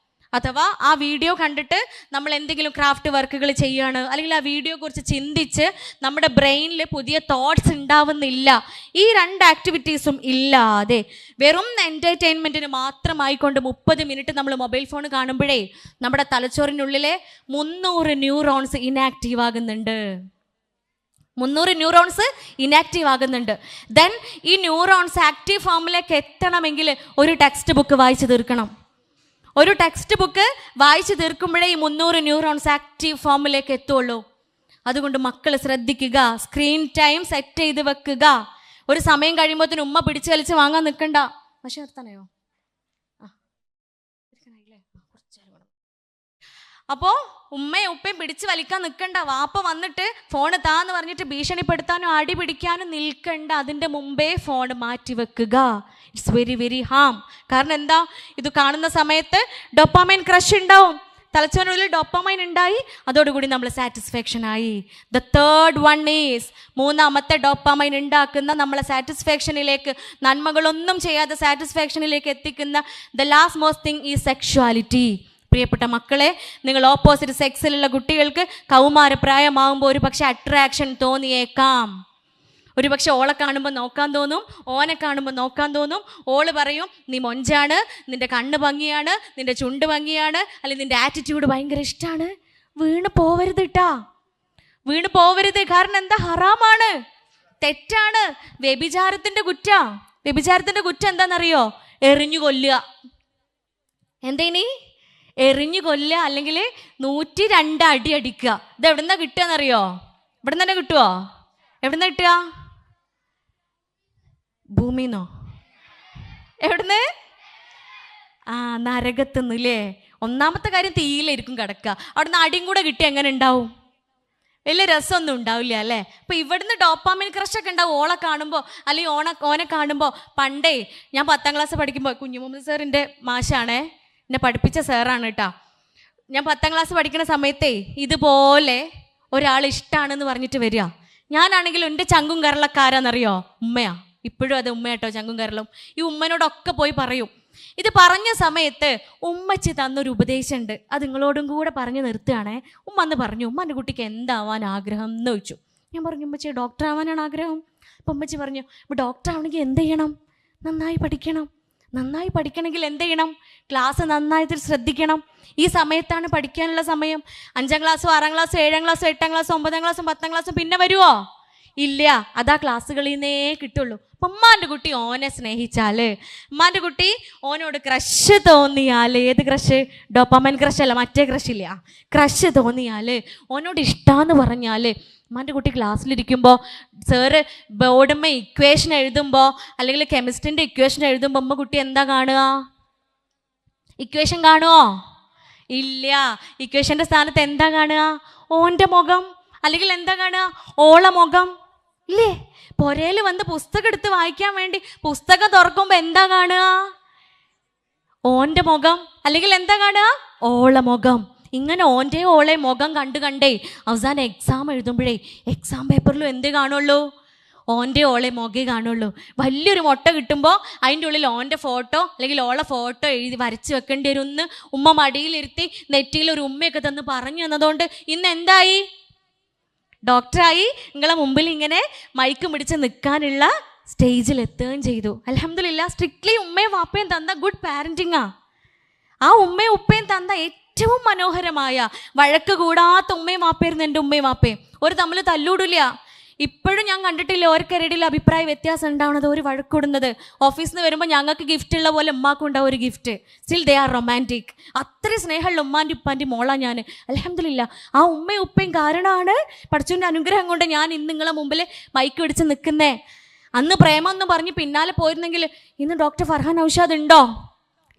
അഥവാ ആ വീഡിയോ കണ്ടിട്ട് നമ്മൾ എന്തെങ്കിലും ക്രാഫ്റ്റ് വർക്കുകൾ ചെയ്യുകയാണ്, അല്ലെങ്കിൽ ആ വീഡിയോ കുറിച്ച് ചിന്തിച്ച് നമ്മുടെ ബ്രെയിനിൽ പുതിയ തോട്ട്സ് ഉണ്ടാവുന്നില്ല, ഈ 2 ആക്ടിവിറ്റീസും ഇല്ലാതെ വെറും എൻ്റർടൈൻമെൻറ്റിന് മാത്രമായിക്കൊണ്ട് 30 മിനിറ്റ് നമ്മൾ മൊബൈൽ ഫോൺ കാണുമ്പോഴേ നമ്മുടെ തലച്ചോറിനുള്ളിലെ 300 ന്യൂറോൺസ് ഇനാക്റ്റീവ് ആകുന്നുണ്ട്. 300 ന്യൂറോൺസ് ഇനാക്റ്റീവ് ആകുന്നുണ്ട്. ദെൻ ഈ ന്യൂറോൺസ് ആക്റ്റീവ് ഫോമിലേക്ക് എത്തണമെങ്കിൽ ഒരു ടെക്സ്റ്റ് ബുക്ക് വായിച്ച് തീർക്കണം. ഒരു ടെക്സ്റ്റ് ബുക്ക് വായിച്ചു തീർക്കുമ്പോഴേ ഈ 300 ന്യൂറോൺസ് ആക്റ്റീവ് ഫോമിലേക്ക് എത്തുള്ളൂ. അതുകൊണ്ട് മക്കൾ ശ്രദ്ധിക്കുക, സ്ക്രീൻ ടൈം സെറ്റ് ചെയ്ത് വെക്കുക. ഒരു സമയം കഴിയുമ്പോഴത്തേന് ഉമ്മ പിടിച്ചു വലിച്ച് വാങ്ങാൻ നിൽക്കണ്ട. പക്ഷെ നിർത്താനയോ? അപ്പോ ഉമ്മയും ഉപ്പയും പിടിച്ചു വലിക്കാൻ നിൽക്കണ്ട. വാപ്പ വന്നിട്ട് ഫോണ് താന്ന് പറഞ്ഞിട്ട് ഭീഷണിപ്പെടുത്താനും അടി പിടിക്കാനും നിൽക്കണ്ട. അതിൻ്റെ മുമ്പേ ഫോൺ മാറ്റി വെക്കുക. It's very very harm. കാരണം എന്താ, ഇത് കാണുന്ന സമയത്ത് ഡോപ്പാമൈൻ ക്രഷ് ഉണ്ടാവും. തലച്ചോറിനുള്ളിൽ ഡോപ്പാമൈൻ ഉണ്ടായി, അതോടുകൂടി നമ്മൾ സാറ്റിസ്ഫാക്ഷൻ ആയി. ദ തേർഡ് വൺ ഈസ്, മൂന്നാമത്തെ ഡോപ്പാമൈൻ ഉണ്ടാക്കുന്ന നമ്മളെ സാറ്റിസ്ഫാക്ഷനിലേക്ക്, നന്മകളൊന്നും ചെയ്യാതെ സാറ്റിസ്ഫാക്ഷനിലേക്ക് എത്തിക്കുന്ന the last most thing is sexuality. പ്രിയപ്പെട്ട മക്കളെ, നിങ്ങൾ ഓപ്പോസിറ്റ് സെക്സിലുള്ള കുട്ടികൾക്ക് കൗമാരപ്രായമാകുമ്പോൾ ഒരു പക്ഷെ അട്രാക്ഷൻ തോന്നിയേക്കാം. ഒരു പക്ഷെ ഓളെ കാണുമ്പോൾ നോക്കാൻ തോന്നും, ഓനെ കാണുമ്പോൾ നോക്കാൻ തോന്നും. ഓള് പറയും നീ മൊഞ്ചാണ്, നിന്റെ കണ്ണ് ഭംഗിയാണ്, നിന്റെ ചുണ്ട് ഭംഗിയാണ്, അല്ലെങ്കിൽ നിന്റെ ആറ്റിറ്റ്യൂഡ് ഭയങ്കര ഇഷ്ടമാണ്. വീണ് പോവരുത് കേട്ടാ, വീണ് പോവരുത്. കാരണം എന്താ, ഹറാമാണ്, തെറ്റാണ്, വ്യഭിചാരത്തിന്റെ കുറ്റം. വ്യഭിചാരത്തിന്റെ കുറ്റം എന്താണെന്നറിയോ? എറിഞ്ഞു കൊല്ലുക. എന്തേനി? എറിഞ്ഞു കൊല്ലുക, അല്ലെങ്കിൽ 102 അടി അടിക്കുക. ഇത് എവിടുന്നാ കിട്ടുകയെന്നറിയോ? ഇവിടെ തന്നെ കിട്ടുമോ? എവിടുന്ന കിട്ടുക? ഭൂമിന്നോ? എവിടുന്ന്? നരകത്തുനിന്നില്ലേ? ഒന്നാമത്തെ കാര്യം തീയിലായിരിക്കും കിടക്കുക. അവിടുന്ന് അടിയും കൂടെ കിട്ടി എങ്ങനെ ഉണ്ടാവും? വലിയ രസമൊന്നും ഉണ്ടാവില്ല അല്ലേ? അപ്പം ഇവിടുന്ന് ഡോപ്പാമിൻ ക്രഷൊക്കെ ഉണ്ടാവും ഓളെ കാണുമ്പോൾ, അല്ലെങ്കിൽ ഓനെ കാണുമ്പോൾ. പണ്ടേ ഞാൻ 10ാം ക്ലാസ് പഠിക്കുമ്പോൾ, കുഞ്ഞു മുഹമ്മദ് സാറിൻ്റെ മാഷാണേ, എന്നെ പഠിപ്പിച്ച സാറാണ് കേട്ടോ. ഞാൻ 10ാം ക്ലാസ് പഠിക്കുന്ന സമയത്തേ ഇതുപോലെ ഒരാൾ ഇഷ്ടമാണെന്ന് പറഞ്ഞിട്ട് വരിക. ഞാനാണെങ്കിലും എൻ്റെ ചങ്കും കരളക്കാരാന്നറിയോ? ഉമ്മയാ. ഇപ്പോഴും അത് ഉമ്മയാട്ടോ, ചങ്കും കരളും. ഈ ഉമ്മനോടൊക്കെ പോയി പറയും. ഇത് പറഞ്ഞ സമയത്ത് ഉമ്മച്ചി തന്നൊരു ഉപദേശമുണ്ട്, അത് നിങ്ങളോടും കൂടെ പറഞ്ഞു നിർത്തുകയാണേ. ഉമ്മ അന്ന് പറഞ്ഞു, ഉമ്മൻ്റെ കുട്ടിക്ക് എന്താവാൻ ആഗ്രഹം എന്ന് ചോദിച്ചു. ഞാൻ പറഞ്ഞു, ഉമ്മച്ചി ഡോക്ടർ ആവാനാണ് ആഗ്രഹം. അപ്പം ഉമ്മച്ചി പറഞ്ഞു, ഇപ്പോൾ ഡോക്ടർ ആവണമെങ്കിൽ എന്ത് ചെയ്യണം? നന്നായി പഠിക്കണം. നന്നായി പഠിക്കണമെങ്കിൽ എന്ത് ചെയ്യണം? ക്ലാസ് നന്നായിട്ട് ശ്രദ്ധിക്കണം. ഈ സമയത്താണ് പഠിക്കാനുള്ള സമയം. 5ാം ക്ലാസ്സോ 6ാം ക്ലാസ്സോ 7ാം ക്ലാസ്സോ 8ാം ക്ലാസ്സോ 9ാം ക്ലാസ്സോ 10ാം ക്ലാസ്സോ പിന്നെ വരുമോ? ഇല്ല. അതാ ക്ലാസ്സുകളിൽ നിന്നേ കിട്ടുള്ളൂ. അപ്പം ഉമ്മാൻ്റെ കുട്ടി ഓനെ സ്നേഹിച്ചാൽ, ഉമ്മാൻ്റെ കുട്ടി ഓനോട് ക്രഷ് തോന്നിയാൽ, ഏത് ക്രഷ്? ഡോപ്പാമൈൻ ക്രഷ് അല്ല, മറ്റേ ക്രഷ് ഇല്ല. ക്രഷ് തോന്നിയാൽ, ഓനോട് ഇഷ്ടമെന്ന് പറഞ്ഞാൽ, ഉമ്മാൻ്റെ കുട്ടി ക്ലാസ്സിലിരിക്കുമ്പോൾ സാറ് ബോർഡുമ്മ ഇക്വേഷൻ എഴുതുമ്പോൾ, അല്ലെങ്കിൽ കെമിസ്ട്രിൻ്റെ ഇക്വേഷൻ എഴുതുമ്പോൾ ഉമ്മ കുട്ടി എന്താ കാണുക? ഇക്വേഷൻ കാണുമോ? ഇല്ല. ഇക്വേഷൻ്റെ സ്ഥാനത്ത് എന്താ കാണുക? ഓൻ്റെ മുഖം. അല്ലെങ്കിൽ എന്താ കാണുക? ഓള മുഖം. ഇല്ലേ? പുരയിൽ വന്ന് പുസ്തകം എടുത്ത് വായിക്കാൻ വേണ്ടി പുസ്തകം തുറക്കുമ്പോൾ എന്താ കാണുക? ഓൻ്റെ മുഖം. അല്ലെങ്കിൽ എന്താ കാണുക? ഓള മുഖം. ഇങ്ങനെ ഓൻ്റെ ഓളെ മുഖം കണ്ടേ അവസാനം എക്സാം എഴുതുമ്പോഴേ എക്സാം പേപ്പറിലും എന്തേ കാണുള്ളൂ? ഓൻ്റെ ഓളെ മുഖേ കാണുള്ളൂ. വലിയൊരു മുട്ട കിട്ടുമ്പോൾ അതിൻ്റെ ഉള്ളിൽ ഓൻ്റെ ഫോട്ടോ അല്ലെങ്കിൽ ഓളെ ഫോട്ടോ എഴുതി വരച്ച് വെക്കേണ്ടി വരും. ഒന്ന് ഉമ്മ മടിയിലിരുത്തി നെറ്റിയിൽ ഒരു ഉമ്മയൊക്കെ തന്ന് പറഞ്ഞു തന്നതുകൊണ്ട് ഇന്ന് എന്തായി? ഡോക്ടറായി. നിങ്ങളെ മുമ്പിൽ ഇങ്ങനെ മൈക്ക് പിടിച്ച് നിൽക്കാനുള്ള സ്റ്റേജിൽ എത്തുകയും ചെയ്തു. അൽഹംദുലില്ലാ. സ്ട്രിക്ട്ലി ഉമ്മയും വാപ്പയും തന്ന ഗുഡ് പാരൻറ്റിങ്ങാ. ആ ഉമ്മയും ഉപ്പയും തന്ന ഏറ്റവും മനോഹരമായ, വഴക്ക് കൂടാത്ത ഉമ്മയും വാപ്പയായിരുന്നു എൻ്റെ ഉമ്മയും വാപ്പയും. ഒരു തമ്മിൽ തല്ലൂടില്ല. ഇപ്പോഴും ഞാൻ കണ്ടിട്ടില്ല ഓർക്കിടയിൽ അഭിപ്രായ വ്യത്യാസം ഉണ്ടാവുന്നത്, ഒരു വഴക്കൂടുന്നത്. ഓഫീസിൽ നിന്ന് വരുമ്പോൾ ഞങ്ങൾക്ക് ഗിഫ്റ്റ് ഉള്ള പോലെ ഉമ്മാക്കും ഉണ്ടാവും ഒരു gift. Still they are romantic. അത്രയും സ്നേഹമുള്ള ഉമ്മാൻ്റെ ഉപ്പാൻ്റെ മോളാ ഞാൻ. അൽഹംദുലില്ലാ. ആ ഉമ്മയും ഉപ്പയും കാരണമാണ്, പഠിച്ചവൻ്റെ അനുഗ്രഹം കൊണ്ട് ഞാൻ ഇന്ന് നിങ്ങളെ മുമ്പിൽ മൈക്ക് പിടിച്ച് നിൽക്കുന്നേ. അന്ന് പ്രേമമെന്ന് പറഞ്ഞ് പിന്നാലെ പോയിരുന്നെങ്കിൽ ഇന്ന് ഡോക്ടർ ഫർഹാൻ ഔഷാദ് ഉണ്ടോ?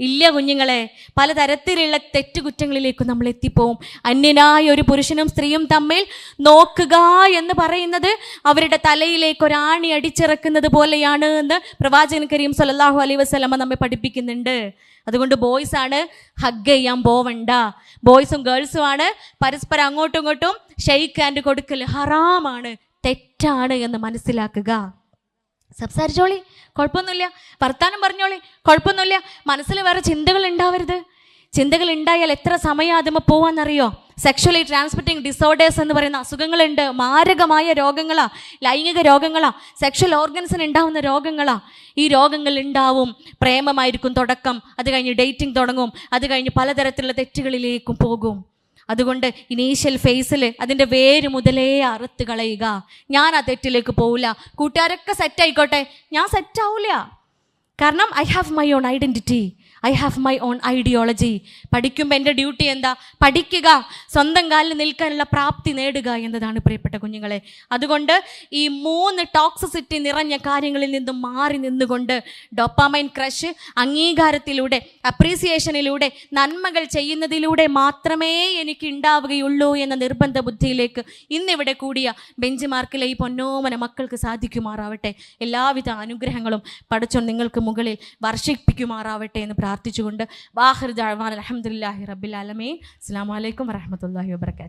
ഇല്ല കുഞ്ഞുങ്ങളെ. പലതരത്തിലുള്ള തെറ്റുകുറ്റങ്ങളിലേക്ക് നമ്മൾ എത്തിപ്പോവും. അന്യനായ ഒരു പുരുഷനും സ്ത്രീയും തമ്മിൽ നോക്കുക എന്ന് പറയുന്നത് അവരുടെ തലയിലേക്ക് ഒരാണി അടിച്ചിറക്കുന്നത് പോലെയാണ് എന്ന് പ്രവാചകൻ കരീം സല്ലല്ലാഹു അലൈഹി വസല്ലമ നമ്മെ പഠിപ്പിക്കുന്നുണ്ട്. അതുകൊണ്ട് ബോയ്സ് ആണ് ഹഗ് ചെയ്യാൻ പോവണ്ട. ബോയ്സും ഗേൾസും ആണ് പരസ്പരം അങ്ങോട്ടും ഇങ്ങോട്ടും ഷെയ്ക്ക് ഹാൻഡ് കൊടുക്കൽ ഹറാമാണ്, തെറ്റാണ് എന്ന് മനസ്സിലാക്കുക. സംസാരിച്ചോളി, കുഴപ്പമൊന്നുമില്ല. വർത്താനം പറഞ്ഞോളി, കുഴപ്പമൊന്നുമില്ല. മനസ്സിൽ വേറെ ചിന്തകൾ ഉണ്ടാവരുത്. ചിന്തകൾ ഉണ്ടായാൽ എത്ര സമയം അതുമ്മ പോവാന്നറിയോ? സെക്ഷലി ട്രാൻസ്മിറ്റിംഗ് ഡിസോർഡേഴ്സ് എന്ന് പറയുന്ന അസുഖങ്ങളുണ്ട്. മാരകമായ രോഗങ്ങളാ, ലൈംഗിക രോഗങ്ങളാ, സെക്ഷൽ ഓർഗൻസിന് ഉണ്ടാവുന്ന രോഗങ്ങളാ. ഈ രോഗങ്ങൾ ഉണ്ടാവും. പ്രേമമായിരിക്കും തുടക്കം, അത് കഴിഞ്ഞ് ഡേറ്റിംഗ് തുടങ്ങും, അത് കഴിഞ്ഞ് പലതരത്തിലുള്ള തെറ്റുകളിലേക്കും പോകും. അതുകൊണ്ട് ഇനീഷ്യൽ ഫേസിൽ അതിൻ്റെ വേര് മുതലേ അറുത്ത് കളയുക. ഞാൻ ആ തെറ്റിലേക്ക് പോവില്ല. കൂട്ടുകാരൊക്കെ സെറ്റായിക്കോട്ടെ, ഞാൻ സെറ്റാവില്ല. കാരണം I have my own identity, I have my own ideology. പഠിക്കുമ്പോൾ എൻ്റെ ഡ്യൂട്ടി എന്താ? പഠിക്കുക, സ്വന്തം കാലിൽ നിൽക്കാനുള്ള പ്രാപ്തി നേടുക എന്നതാണ് പ്രിയപ്പെട്ട കുഞ്ഞുങ്ങളെ. അതുകൊണ്ട് ഈ 3 ടോക്സിസിറ്റി നിറഞ്ഞ കാര്യങ്ങളിൽ നിന്നും മാറി നിന്നുകൊണ്ട് ഡോപ്പാമൈൻ ക്രഷ്, അംഗീകാരത്തിലൂടെ, അപ്രീസിയേഷനിലൂടെ, നന്മകൾ ചെയ്യുന്നതിലൂടെ മാത്രമേ എനിക്ക് ഉണ്ടാവുകയുള്ളൂ എന്ന നിർബന്ധ ബുദ്ധിയിലേക്ക് ഇന്നിവിടെ കൂടിയ ബെഞ്ച് മാർക്കിലെ ഈ പൊന്നോമന മക്കൾക്ക് സാധിക്കുമാറാവട്ടെ. എല്ലാവിധ അനുഗ്രഹങ്ങളും പടച്ചോൻ നിങ്ങൾക്ക് മുകളിൽ വർഷിപ്പിക്കുമാറാവട്ടെ എന്ന് പ്രാർത്ഥിച്ചുകൊണ്ട് വാഹിർ ദഅ്വാന അൽഹംദുലില്ലാഹി റബ്ബിൽ ആലമീൻ. അസ്സലാമു അലൈക്കും വറഹ്മത്തുള്ളാഹി വബറകാതുഹു.